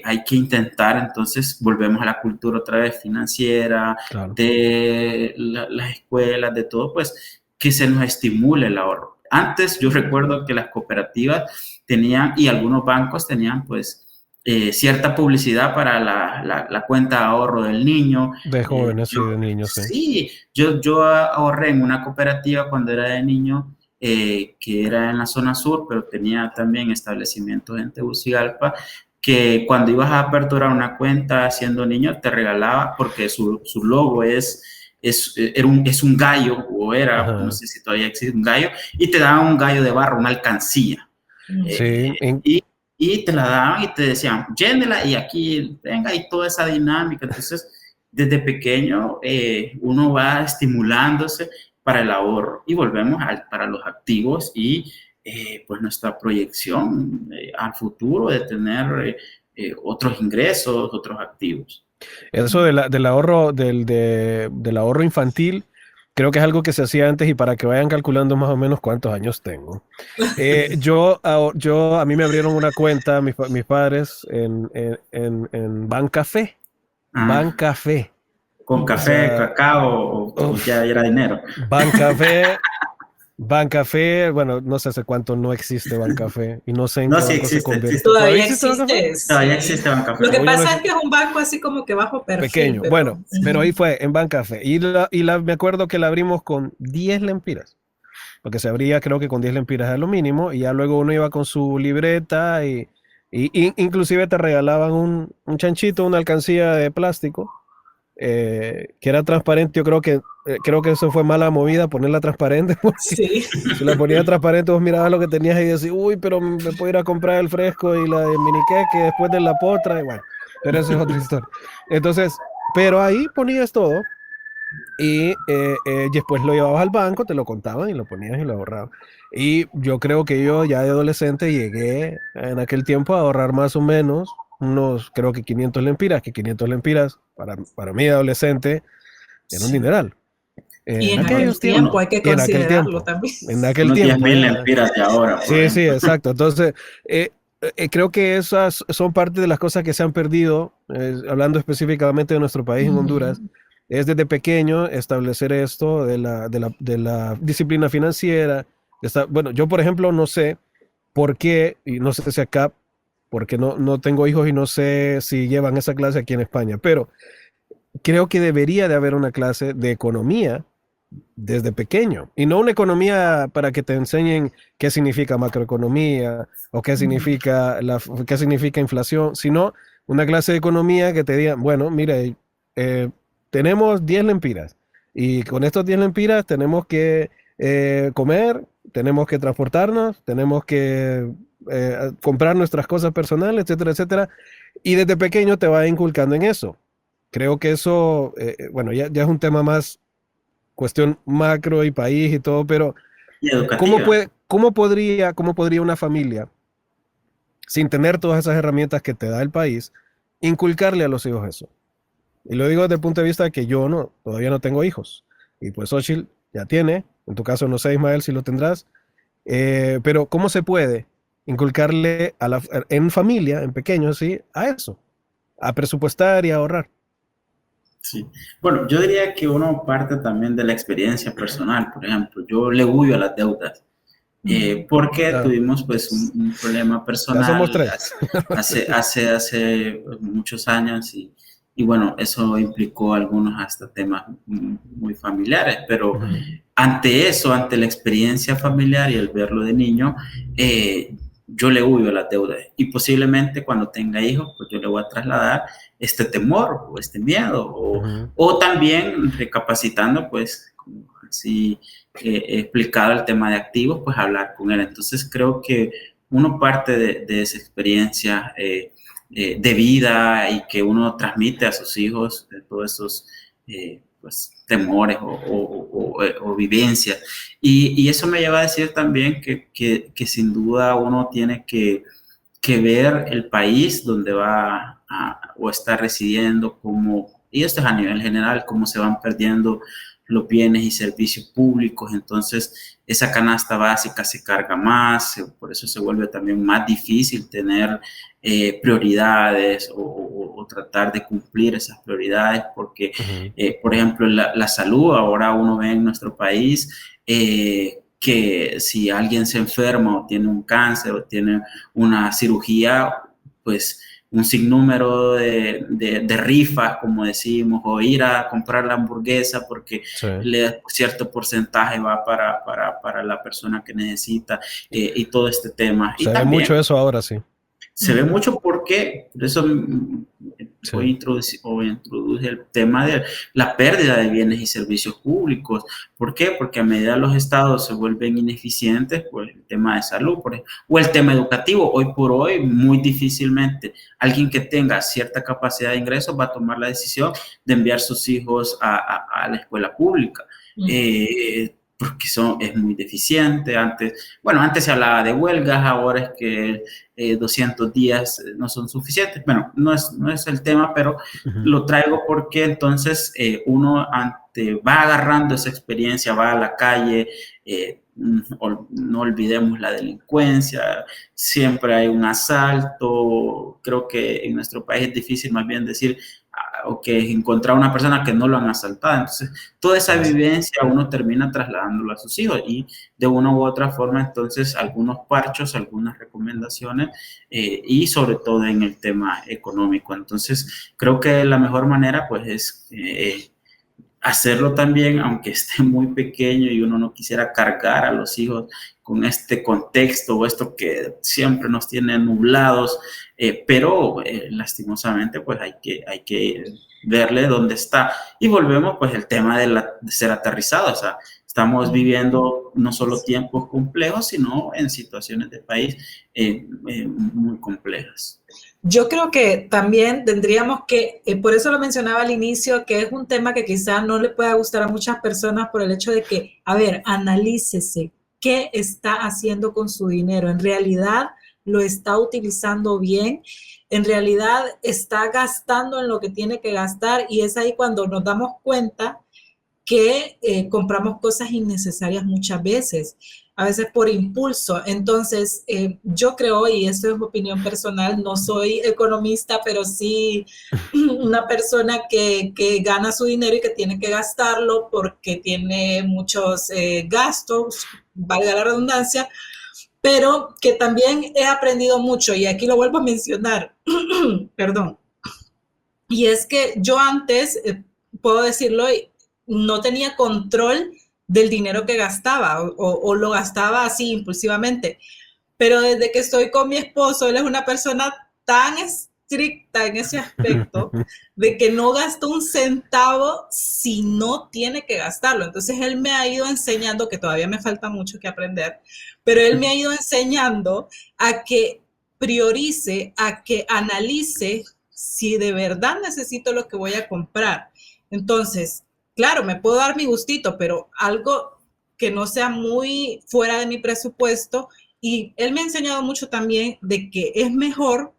hay que intentar, entonces, volvemos a la cultura otra vez financiera, Claro. de las escuelas, de todo, pues, que se nos estimule el ahorro. Antes, yo recuerdo que las cooperativas tenían, y algunos bancos tenían, pues, cierta publicidad para la cuenta de ahorro del niño. De jóvenes y de niños, sí. Sí, yo ahorré en una cooperativa cuando era de niño, que era en la zona sur, pero tenía también establecimientos en Tegucigalpa, que cuando ibas a aperturar una cuenta siendo niño te regalaba, porque su logo es un gallo, o era, Ajá. no sé si todavía existe un gallo, y te daban un gallo de barro, una alcancía. Sí. Y te la daban y te decían, llénela y aquí venga, y toda esa dinámica. Entonces, desde pequeño uno va estimulándose para el ahorro y volvemos para los activos y pues nuestra proyección al futuro de tener otros ingresos, otros activos. Eso del ahorro, del ahorro infantil, creo que es algo que se hacía antes y para que vayan calculando más o menos cuántos años tengo. A mí me abrieron una cuenta, mis padres, en Bancafé. Bancafé. Con café, cacao, o ya era dinero. Bancafé, bueno, no sé hace cuánto no existe Bancafé y no sé en No, qué sí banco se existe, convierte. existe. Todavía existe. Todavía existe Bancafé. Lo que pasa es que es un banco así como que bajo perfil. Pequeño, pero, bueno, pero ahí fue en Bancafé. Me acuerdo que la abrimos con 10 lempiras, porque se abría creo que con 10 lempiras a lo mínimo, y ya luego uno iba con su libreta y inclusive te regalaban un chanchito, una alcancía de plástico, que era transparente. Yo creo que eso fue mala movida, ponerla transparente, porque sí. si la ponía transparente vos mirabas lo que tenías y decías, uy, pero me puedo ir a comprar el fresco y la de miniqueque después de la potra, y bueno, pero eso es otra historia. Entonces, pero ahí ponías todo y después lo llevabas al banco, te lo contaban y lo ponías y lo ahorrabas. Y yo creo que yo ya de adolescente llegué en aquel tiempo a ahorrar más o menos unos, creo que 500 lempiras, que 500 lempiras para mí de adolescente era un dineral. Y en aquel tiempo hay que considerarlo también. En aquel unos tiempo. 10,000 lempiras de ahora. Sí, exacto. Entonces, creo que esas son parte de las cosas que se han perdido, hablando específicamente de nuestro país, en Honduras. Es desde pequeño establecer esto de la disciplina financiera. Bueno, yo, por ejemplo, no sé por qué, y no sé si acá, porque no tengo hijos y no sé si llevan esa clase aquí en España, pero creo que debería de haber una clase de economía desde pequeño, y no una economía para que te enseñen qué significa macroeconomía o qué significa inflación, sino una clase de economía que te diga, bueno, mire, tenemos 10 lempiras y con estos 10 lempiras tenemos que comer, tenemos que transportarnos, tenemos que comprar nuestras cosas personales, etcétera, etcétera, y desde pequeño te va inculcando en eso. Creo que eso, bueno, ya es un tema más cuestión macro y país y todo, pero ¿cómo podría una familia, sin tener todas esas herramientas que te da el país, inculcarle a los hijos eso? Y lo digo desde el punto de vista de que yo todavía no tengo hijos. Y pues Xochitl ya tiene, en tu caso no sé, Ismael, si lo tendrás, pero ¿cómo se puede inculcarle en familia, en pequeños, ¿sí?, a eso, a presupuestar y a ahorrar? Sí. Bueno, yo diría que uno parte también de la experiencia personal. Por ejemplo, yo le huyo a las deudas. porque tuvimos pues un problema personal ya somos tres. hace muchos años y bueno, eso implicó algunos hasta temas muy familiares, pero ante eso, ante la experiencia familiar y el verlo de niño, yo le huyo a las deudas y posiblemente cuando tenga hijos, pues yo le voy a trasladar este temor o este miedo o también recapacitando, pues como así he explicado el tema de activos, pues hablar con él. Entonces creo que uno parte de esa experiencia de vida y que uno transmite a sus hijos de todos esos pues, temores o vivencias. Y eso me lleva a decir también que sin duda uno tiene que ver el país donde va o está residiendo, y esto es a nivel general, cómo se van perdiendo los bienes y servicios públicos. Entonces esa canasta básica se carga más, por eso se vuelve también más difícil tener prioridades o tratar de cumplir esas prioridades, porque, por ejemplo, la salud, ahora uno ve en nuestro país que si alguien se enferma o tiene un cáncer o tiene una cirugía, pues un sinnúmero de rifas, como decimos, o ir a comprar la hamburguesa porque cierto porcentaje va para la persona que necesita y todo este tema. Se ve mucho eso ahora, sí. Se ve mucho porque, por eso hoy introduje el tema de la pérdida de bienes y servicios públicos. ¿Por qué? Porque a medida los estados se vuelven ineficientes, pues el tema de salud, por ejemplo, o el tema educativo. Hoy por hoy, muy difícilmente alguien que tenga cierta capacidad de ingresos va a tomar la decisión de enviar sus hijos a la escuela pública. Porque es muy deficiente. Antes se hablaba de huelgas, ahora es que 200 días no son suficientes. Bueno, no es el tema, pero lo traigo porque entonces uno va agarrando esa experiencia, va a la calle, no olvidemos la delincuencia, siempre hay un asalto. Creo que en nuestro país es difícil más bien decir o que encontrar una persona que no lo han asaltado. Entonces, toda esa vivencia uno termina trasladándola a sus hijos y de una u otra forma, entonces, algunos parchos, algunas recomendaciones y sobre todo en el tema económico. Entonces, creo que la mejor manera, pues, es hacerlo también, aunque esté muy pequeño y uno no quisiera cargar a los hijos con este contexto o esto que siempre nos tiene nublados, pero lastimosamente pues hay que verle dónde está. Y volvemos pues al tema de ser aterrizado, o sea, estamos viviendo no solo tiempos complejos, sino en situaciones de país muy complejas. Yo creo que también tendríamos que, por eso lo mencionaba al inicio, que es un tema que quizá no le pueda gustar a muchas personas por el hecho de que, a ver, analícese qué está haciendo con su dinero. ¿En realidad lo está utilizando bien? ¿En realidad está gastando en lo que tiene que gastar? Y es ahí cuando nos damos cuenta que compramos cosas innecesarias muchas veces, a veces por impulso. Entonces, yo creo, y esto es mi opinión personal, no soy economista, pero sí una persona que gana su dinero y que tiene que gastarlo porque tiene muchos gastos, valga la redundancia, pero que también he aprendido mucho, y aquí lo vuelvo a mencionar, perdón, y es que yo antes, puedo decirlo, no tenía control del dinero que gastaba o lo gastaba así impulsivamente. Pero desde que estoy con mi esposo, él es una persona tan estricta en ese aspecto de que no gasta un centavo si no tiene que gastarlo. Entonces él me ha ido enseñando, que todavía me falta mucho que aprender, pero él me ha ido enseñando a que priorice, a que analice si de verdad necesito lo que voy a comprar. Entonces, claro, me puedo dar mi gustito, pero algo que no sea muy fuera de mi presupuesto. Y él me ha enseñado mucho también de que es mejor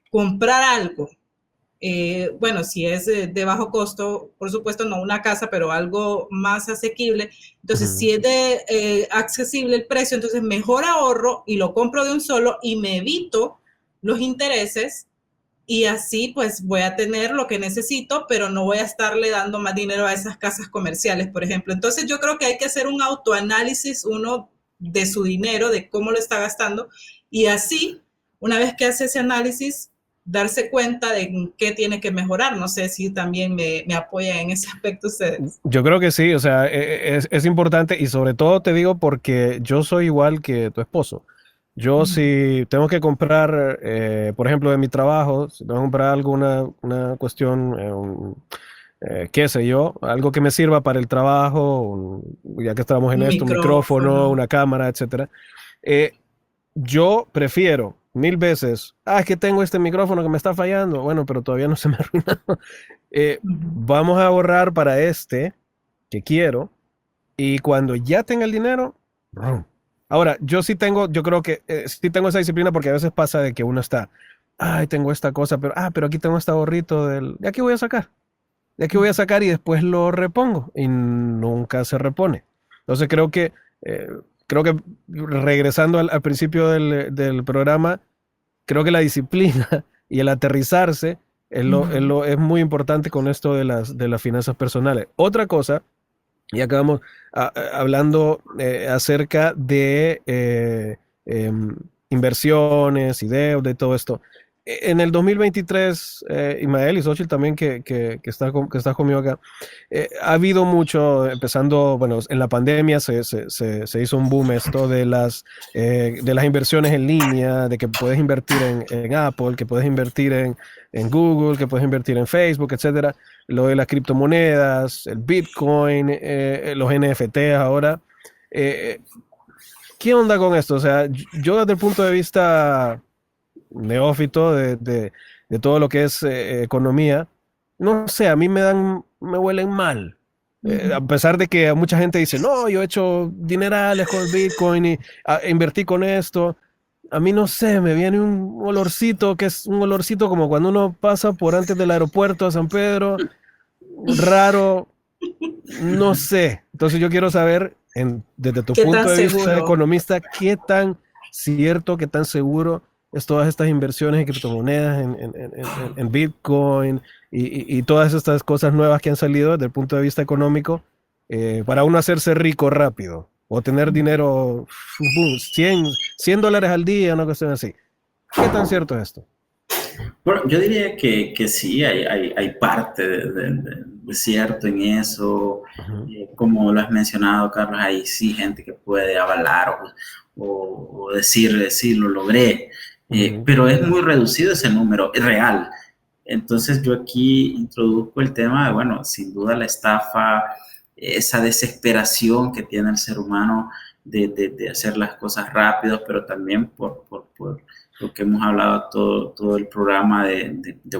comprar algo. Bueno, si es de bajo costo, por supuesto, no una casa, pero algo más asequible. Entonces, si es de accesible el precio, entonces mejor ahorro y lo compro de un solo y me evito los intereses. Y así pues voy a tener lo que necesito, pero no voy a estarle dando más dinero a esas casas comerciales, por ejemplo. Entonces yo creo que hay que hacer un autoanálisis uno de su dinero, de cómo lo está gastando, y así, una vez que hace ese análisis, darse cuenta de en qué tiene que mejorar. No sé si también me apoyan en ese aspecto ustedes. Yo creo que sí, o sea, es importante y sobre todo te digo porque yo soy igual que tu esposo. Yo si tengo que comprar, por ejemplo, de mi trabajo, si tengo que comprar alguna una cuestión, qué sé yo, algo que me sirva para el trabajo, ya que estamos en Un esto, un micrófono, micrófono. una cámara, etcétera. eh, yo prefiero 1000 veces, es que tengo este micrófono que me está fallando, bueno, pero todavía no se me arruina. Vamos a ahorrar para este que quiero y cuando ya tenga el dinero, ¡brum! Ahora, yo creo que sí tengo esa disciplina porque a veces pasa de que uno está, ay, tengo esta cosa, pero aquí tengo este ahorrito de aquí voy a sacar, de aquí voy a sacar y después lo repongo y nunca se repone. Entonces eh, creo que regresando al principio del programa, creo que la disciplina y el aterrizarse es muy importante con esto de las finanzas personales. Otra cosa, y acabamos hablando acerca de inversiones y deuda y todo esto. En el 2023, Ismael y Xochitl también, que está conmigo acá, ha habido mucho, empezando, bueno, en la pandemia se hizo un boom esto de las inversiones en línea, de que puedes invertir en Apple, que puedes invertir en Google, que puedes invertir en Facebook, etcétera. Lo de las criptomonedas, el Bitcoin, los NFT ahora. Eh, ¿Qué onda con esto? O sea, yo desde el punto de vista neófito de todo lo que es economía, no sé, a mí me huelen mal. A pesar de que mucha gente dice, no, yo he hecho dinerales con el Bitcoin y invertí con esto. A mí no sé, me viene un olorcito que es un olorcito como cuando uno pasa por antes del aeropuerto a San Pedro, raro, no sé. Entonces yo quiero saber, desde tu ¿Qué punto tan de vista seguro? economista, qué tan cierto, qué tan seguro es todas estas inversiones en criptomonedas, en Bitcoin y todas estas cosas nuevas que han salido desde el punto de vista económico para uno hacerse rico rápido o tener dinero, boom, $100 al día, una cuestión así. ¿Qué tan cierto es esto? Bueno, yo diría que sí, hay parte de cierto en eso. Ujú, Como lo has mencionado, Carlos, hay sí gente que puede avalar o decir, sí, lo logré, ujú, pero es muy reducido ese número, es real. Entonces yo aquí introduzco el tema de, bueno, sin duda la estafa, esa desesperación que tiene el ser humano de hacer las cosas rápido, pero también por lo que hemos hablado todo el programa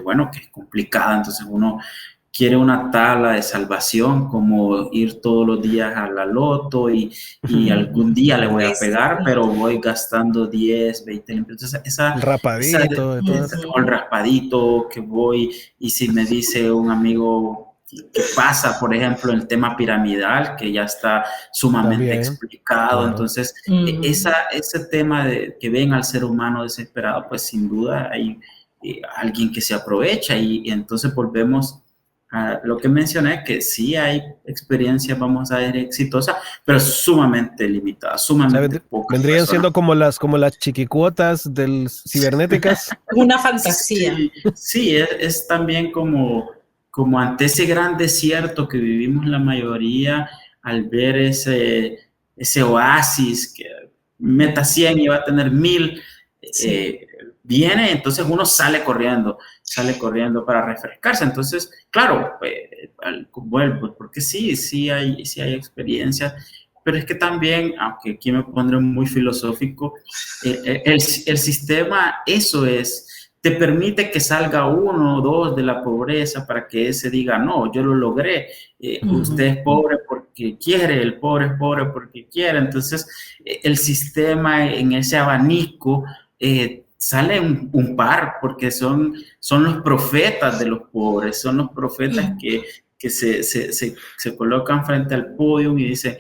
bueno, que es complicada, entonces uno quiere una tabla de salvación, como ir todos los días a la loto y algún día le voy a pegar, pero voy gastando 10, 20 limpios. Entonces, el rapadito, de todo eso. el raspadito que voy, y si me dice un amigo que pasa, por ejemplo, el tema piramidal, que ya está sumamente También, explicado. claro. Entonces, ese tema de que ven al ser humano desesperado, pues sin duda hay alguien que se aprovecha y entonces volvemos a lo que mencioné, que sí hay experiencias, vamos a ver, exitosas, pero sumamente limitadas, O sea, sumamente pocas vendrían personas. siendo como las chiquicuotas del cibernéticas. Una fantasía. Sí, sí, es también como ante ese gran desierto que vivimos la mayoría, al ver ese oasis que meta 100 y va a tener 1000, Sí. viene, entonces uno sale corriendo para refrescarse. Entonces, claro, vuelvo, porque sí hay experiencias, pero es que también, aunque aquí me pondré muy filosófico, el sistema, eso es, te permite que salga uno o dos de la pobreza para que ese diga, no, yo lo logré. Usted es pobre porque quiere, el pobre es pobre porque quiere. Entonces, el sistema en ese abanico sale un par, porque son los profetas de los pobres, son los profetas que se colocan frente al podio y dicen,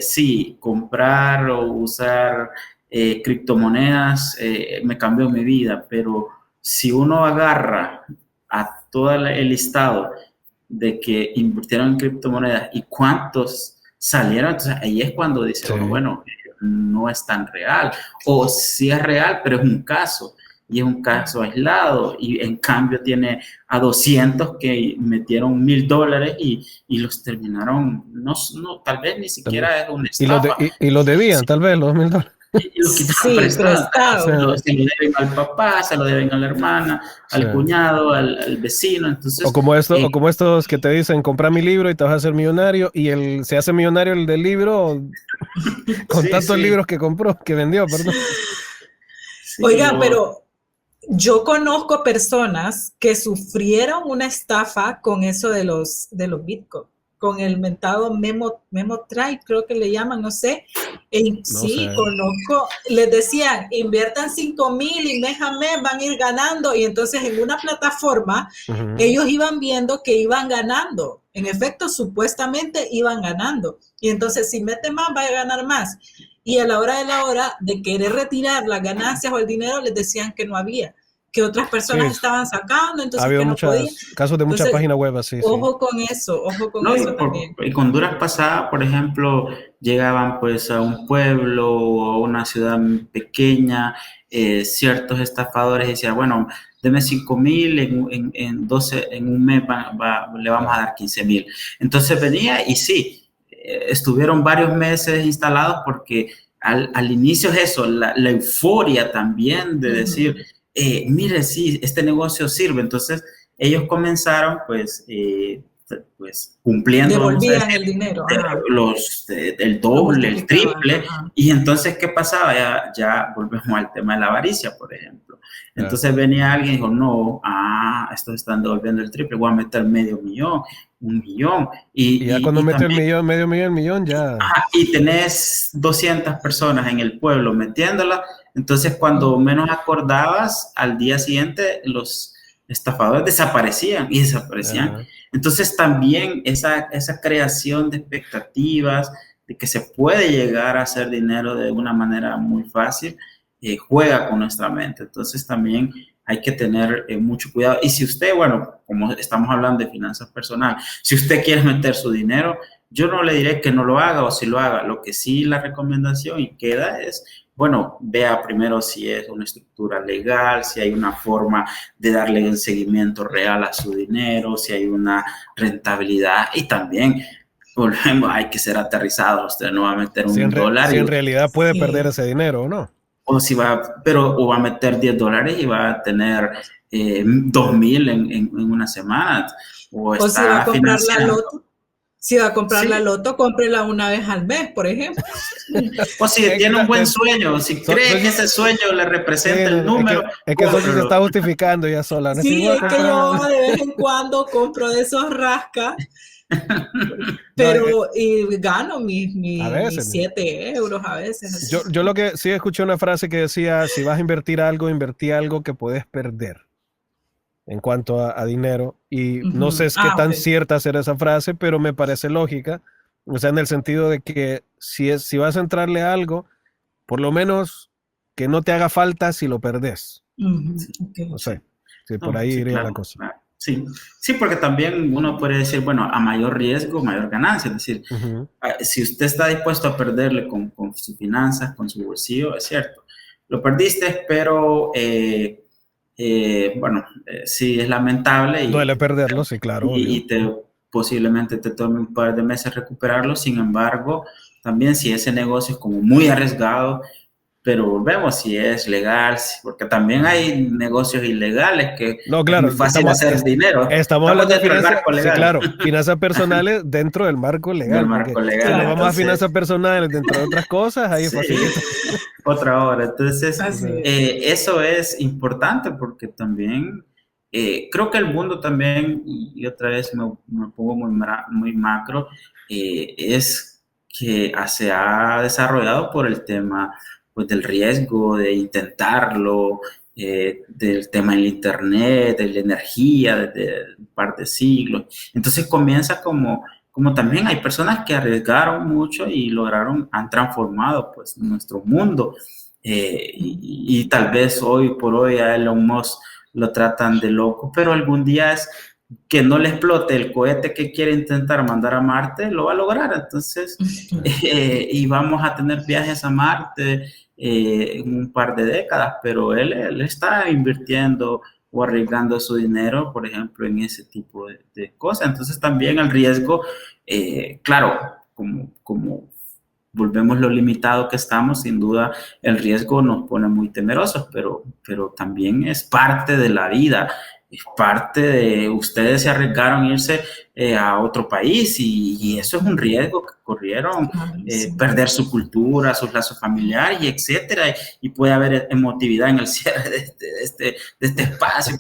sí, comprar o usar criptomonedas me cambió mi vida, pero si uno agarra a todo el listado de que invirtieron en criptomonedas y cuántos salieron, entonces ahí es cuando dice Sí. uno, bueno, no es tan real, o sí es real, pero es un caso, y es un caso aislado, y en cambio tiene a 200 que metieron $1,000 y los terminaron, no, tal vez ni siquiera es una estafa. Y los debían, tal vez, los $1,000. Y los quitaron prestados. Se lo deben al papá, se lo deben a la hermana, al cuñado, al vecino. Entonces, o como estos que te dicen, compra mi libro y te vas a hacer millonario, y se hace millonario el del libro con tantos libros que compró, que vendió, perdón. Oiga, pero yo conozco personas que sufrieron una estafa con eso de los Bitcoin, con el mentado Memo Trade, creo que le llaman, no sé. Conozco, les decían, inviertan 5,000 y mes a mes van a ir ganando, y entonces en una plataforma ellos iban viendo que iban ganando, en efecto supuestamente iban ganando, y entonces si mete más va a ganar más, y a la hora de querer retirar las ganancias o el dinero les decían que no había, que otras personas estaban sacando, entonces que no podían. Casos de muchas páginas web así. Ojo con eso también. En Honduras pasada, por ejemplo, llegaban pues a un pueblo o a una ciudad pequeña, ciertos estafadores decían, bueno, deme 5,000, en un mes le vamos a dar 15,000. Entonces venía y sí, estuvieron varios meses instalados porque al inicio es eso, la euforia también de decir, mire, sí, este negocio sirve. Entonces ellos comenzaron pues cumpliendo, devolvían el dinero, el doble, el triple. Y entonces ¿qué pasaba? Ya volvemos al tema de la avaricia, por ejemplo. Entonces venía alguien y dijo, no, estos están devolviendo el triple, voy a meter $500,000, $1,000,000. Y ya cuando metes el millón, ya. Y tenés 200 personas en el pueblo metiéndola. Entonces, cuando menos acordabas, al día siguiente los estafadores desaparecían. Entonces, también esa creación de expectativas de que se puede llegar a hacer dinero de una manera muy fácil, juega con nuestra mente. Entonces, también hay que tener mucho cuidado. Y si usted, como estamos hablando de finanzas personales, si usted quiere meter su dinero, yo no le diré que no lo haga o si lo haga. Lo que sí, la recomendación y queda es, vea primero si es una estructura legal, si hay una forma de darle un seguimiento real a su dinero, si hay una rentabilidad, y también volvemos, hay que ser aterrizado. Usted no va a meter $1. Si en realidad puede perder ese dinero, ¿no? O va a meter $10 y va a tener 2,000 en una semana. O si va a comprar la loto. Si va a comprar la loto, cómprela una vez al mes, por ejemplo. O si tiene un buen sueño, si cree que ese sueño le representa el número. Es que eso se está justificando ya sola. Sí, es que yo de vez en cuando compro de esos rascas, pero y gano mis 7 euros a veces. Yo lo que sí escuché una frase que decía, si vas a invertir algo, invertí algo que puedes perder. En cuanto a dinero, y no sé qué tan cierta será esa frase, pero me parece lógica, o sea, en el sentido de que si vas a entrarle a algo, por lo menos que no te haga falta si lo perdés. No sé, si por ahí iría la cosa. Claro. Sí, porque también uno puede decir, a mayor riesgo, mayor ganancia, es decir, si usted está dispuesto a perderle con sus finanzas, con su bolsillo, es cierto, lo perdiste, pero sí es lamentable. Duele perderlo, sí, claro. Y posiblemente te tome un par de meses recuperarlo. Sin embargo, también si ese negocio es como muy arriesgado, pero volvemos, si es legal, porque también hay negocios ilegales que es muy fácil hacer dinero. Estamos hablando de finanzas, sí, claro, finanzas personales dentro del marco legal. Del marco legal. Si nos vamos a finanzas personales dentro de otras cosas, ahí es fácil. Otra hora. Entonces, eso es importante porque también creo que el mundo también, y otra vez me pongo muy macro, es que se ha desarrollado por el tema pues del riesgo de intentarlo, del tema del internet, de la energía, desde un par de siglos. Entonces comienza como también hay personas que arriesgaron mucho y han transformado pues nuestro mundo. Y tal vez hoy por hoy a Elon Musk lo tratan de loco, pero algún día que no le explote el cohete que quiere intentar mandar a Marte, lo va a lograr. Entonces, y vamos a tener viajes a Marte en un par de décadas, pero él está invirtiendo o arriesgando su dinero, por ejemplo, en ese tipo de cosas. Entonces, también el riesgo, claro, como volvemos lo limitado que estamos, sin duda el riesgo nos pone muy temerosos, pero también es parte de la vida, es parte de, ustedes se arriesgaron a irse a otro país y eso es un riesgo que corrieron, perder su cultura, sus lazos familiares y etcétera, y puede haber emotividad en el cierre de este espacio,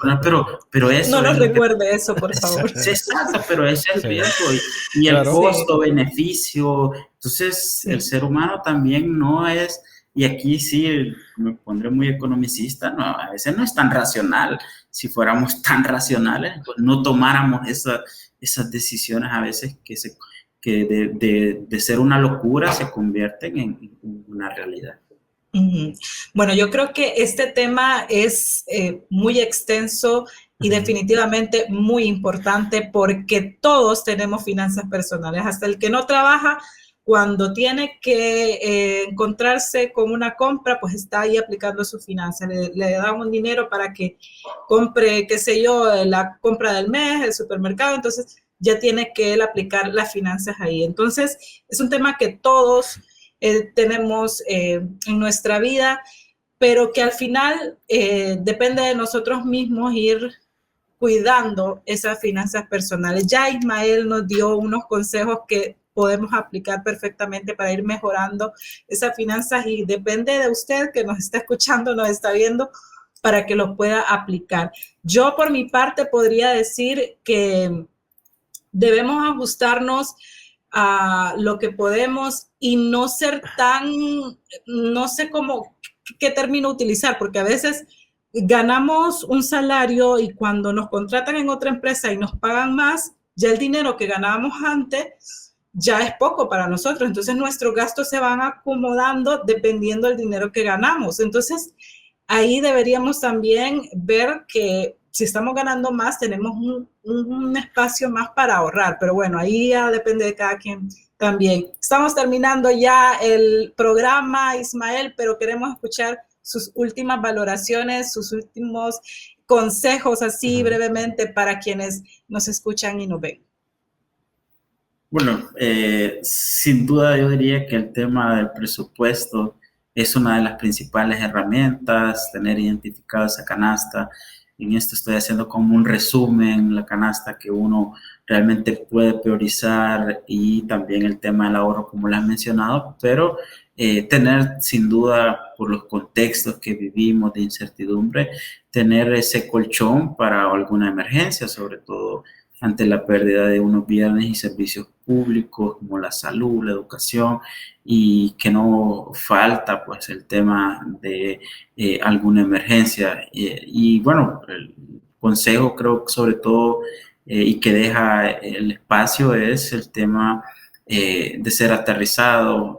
pero eso no nos es recuerde eso, por favor. Sí, exacto, pero ese es el riesgo y el costo-beneficio. Entonces, el ser humano también no es, y aquí sí me pondré muy economicista, no, a veces no es tan racional. Si fuéramos tan racionales, pues no tomáramos esas decisiones a veces que de ser una locura se convierten en una realidad. Bueno, yo creo que este tema es muy extenso y definitivamente muy importante porque todos tenemos finanzas personales, hasta el que no trabaja, cuando tiene que encontrarse con una compra, pues está ahí aplicando su finanza, le dan un dinero para que compre, qué sé yo, la compra del mes, el supermercado, entonces ya tiene que él aplicar las finanzas ahí. Entonces, es un tema que todos tenemos en nuestra vida, pero que al final depende de nosotros mismos ir cuidando esas finanzas personales. Ya Ismael nos dio unos consejos que podemos aplicar perfectamente para ir mejorando esas finanzas y depende de usted que nos está escuchando, nos está viendo, para que lo pueda aplicar. Yo por mi parte podría decir que debemos ajustarnos a lo que podemos y no ser tan, no sé cómo, qué término utilizar, porque a veces ganamos un salario y cuando nos contratan en otra empresa y nos pagan más, ya el dinero que ganábamos antes ya es poco para nosotros. Entonces nuestros gastos se van acomodando dependiendo del dinero que ganamos. Entonces ahí deberíamos también ver que si estamos ganando más, tenemos un espacio más para ahorrar. Pero bueno, ahí ya depende de cada quien también. Estamos terminando ya el programa, Ismael, pero queremos escuchar sus últimas valoraciones, sus últimos consejos así brevemente para quienes nos escuchan y nos ven. Bueno, sin duda yo diría que el tema del presupuesto es una de las principales herramientas, tener identificado esa canasta. En esto estoy haciendo como un resumen, la canasta que uno realmente puede priorizar y también el tema del ahorro, como lo has mencionado, pero tener sin duda, por los contextos que vivimos de incertidumbre, tener ese colchón para alguna emergencia, sobre todo ante la pérdida de unos bienes y servicios públicos como la salud, la educación, y que no falta pues el tema de alguna emergencia. Y bueno, el consejo creo que sobre todo y que deja el espacio es el tema de ser aterrizado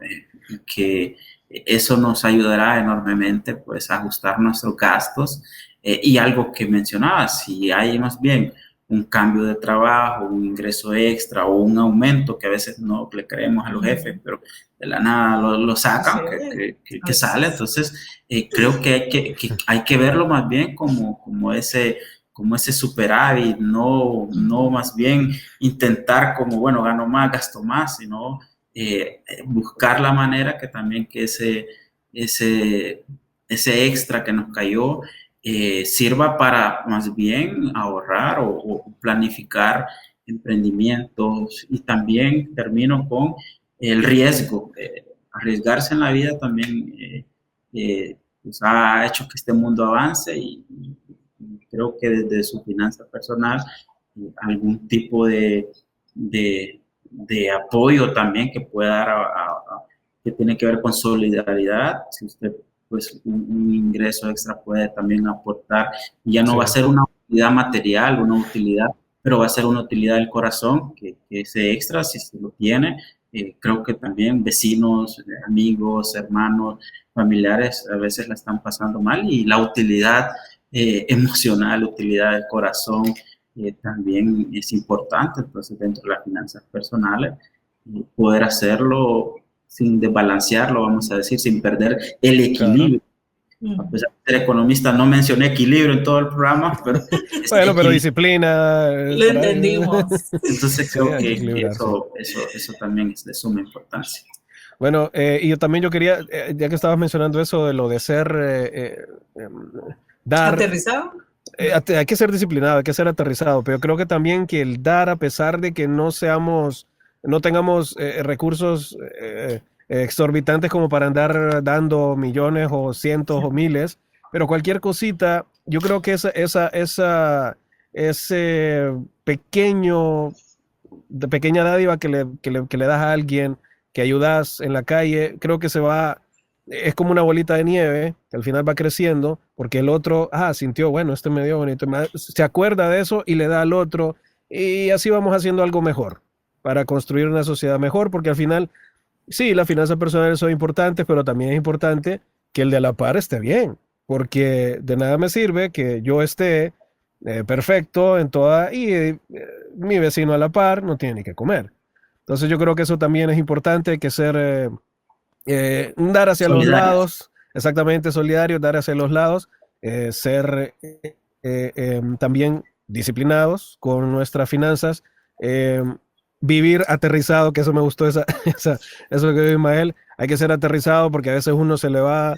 y que eso nos ayudará enormemente pues a ajustar nuestros gastos y algo que mencionaba, si hay más bien un cambio de trabajo, un ingreso extra o un aumento que a veces no le creemos a los jefes, pero de la nada lo sacan, que sale. Entonces, creo que hay que verlo más bien como ese superávit, no más bien intentar como, bueno, gano más, gasto más, sino buscar la manera que también que ese extra que nos cayó sirva para más bien ahorrar o planificar emprendimientos. Y también termino con el riesgo. Arriesgarse en la vida también pues ha hecho que este mundo avance y creo que desde su finanza personal algún tipo de apoyo también que pueda dar que tiene que ver con solidaridad. Si usted pues un ingreso extra puede también aportar, ya no va a ser una utilidad material, una utilidad, pero va a ser una utilidad del corazón, que ese extra, si se lo tiene, creo que también vecinos, amigos, hermanos, familiares a veces la están pasando mal y la utilidad emocional, utilidad del corazón, también es importante, entonces, dentro de las finanzas personales, poder hacerlo sin desbalancearlo, vamos a decir, sin perder el equilibrio. Claro. A pesar de ser economista, no mencioné equilibrio en todo el programa, pero... bueno, pero disciplina... Lo entendimos. Entonces creo que eso también es de suma importancia. Bueno, y yo también quería, ya que estabas mencionando eso de lo de ser... dar... ¿Aterrizado? Hay que ser disciplinado, hay que ser aterrizado, pero creo que también que el dar, a pesar de que no tengamos recursos exorbitantes como para andar dando millones o cientos o miles, pero cualquier cosita, yo creo que ese pequeña dádiva que le das a alguien, que ayudas en la calle, creo que es como una bolita de nieve, que al final va creciendo, porque el otro, sintió, bueno, este me dio bonito, se acuerda de eso y le da al otro, y así vamos haciendo algo mejor, para construir una sociedad mejor, porque al final, sí, las finanzas personales son importantes, pero también es importante que el de la par esté bien, porque de nada me sirve que yo esté perfecto en y mi vecino a la par no tiene ni que comer. Entonces yo creo que eso también es importante, hay que ser... dar hacia los lados, exactamente, solidario, dar hacia los lados, ser también disciplinados con nuestras finanzas, vivir aterrizado, que eso me gustó, eso que dijo Ismael, hay que ser aterrizado porque a veces uno se le va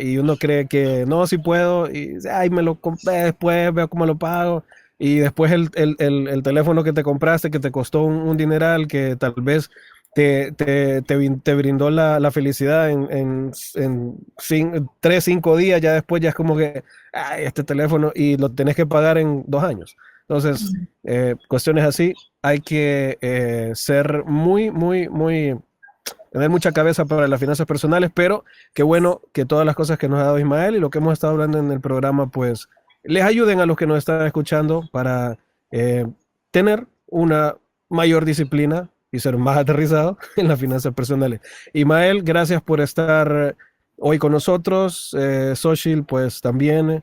y uno cree que no, si puedo, y me lo compré después, veo cómo lo pago, y después el teléfono que te compraste, que te costó un dineral, que tal vez te brindó la felicidad en 3, 5 días, ya después ya es como que este teléfono y lo tenés que pagar en 2 años. Entonces, cuestiones así, hay que ser tener mucha cabeza para las finanzas personales, pero qué bueno que todas las cosas que nos ha dado Ismael y lo que hemos estado hablando en el programa, pues les ayuden a los que nos están escuchando para tener una mayor disciplina y ser más aterrizado en las finanzas personales. Ismael, gracias por estar hoy con nosotros. Xochitl, pues también.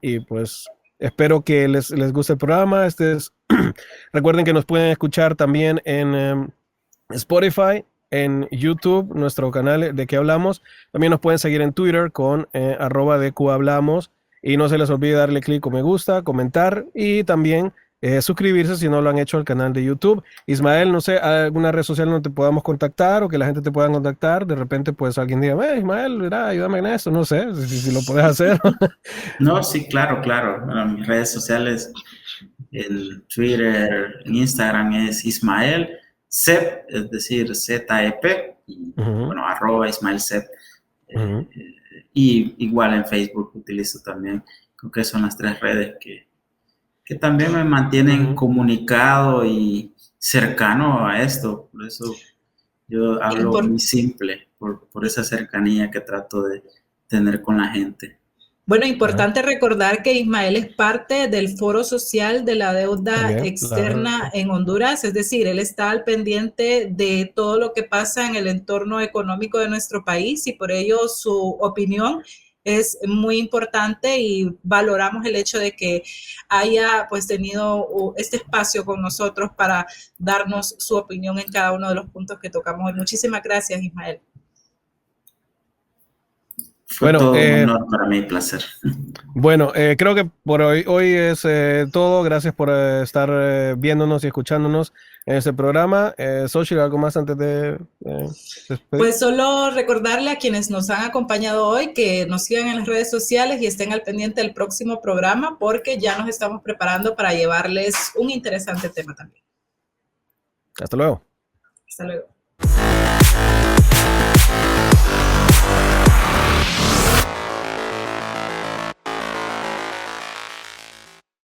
Y pues espero que les guste el programa. Recuerden que nos pueden escuchar también en Spotify, en YouTube, nuestro canal de qué hablamos. También nos pueden seguir en Twitter con @decuhablamos. Y no se les olvide darle clic o me gusta, comentar y también suscribirse si no lo han hecho al canal de YouTube. Ismael, no sé, ¿alguna red social donde te podamos contactar o que la gente te pueda contactar? De repente, pues alguien diga, Ismael, mira, ayúdame en esto, no sé, si lo puedes hacer. No, sí, claro. Bueno, mis redes sociales, en Twitter, en Instagram es Ismael Cep, es decir, ZEP, y bueno, @IsmaelCep. Y igual en Facebook utilizo también, creo que son las 3 redes que también me mantienen comunicado y cercano a esto. Por eso yo hablo muy simple, por esa cercanía que trato de tener con la gente. Bueno, importante recordar que Ismael es parte del Foro Social de la Deuda Externa en Honduras, es decir, él está al pendiente de todo lo que pasa en el entorno económico de nuestro país y por ello su opinión es muy importante y valoramos el hecho de que haya pues tenido este espacio con nosotros para darnos su opinión en cada uno de los puntos que tocamos hoy. Muchísimas gracias, Ismael. Fue todo un honor para mí, placer. Bueno, creo que por hoy es todo. Gracias por estar viéndonos y escuchándonos en este programa. Xochitl, ¿algo más antes de despedir? Pues solo recordarle a quienes nos han acompañado hoy que nos sigan en las redes sociales y estén al pendiente del próximo programa porque ya nos estamos preparando para llevarles un interesante tema también. Hasta luego. Hasta luego.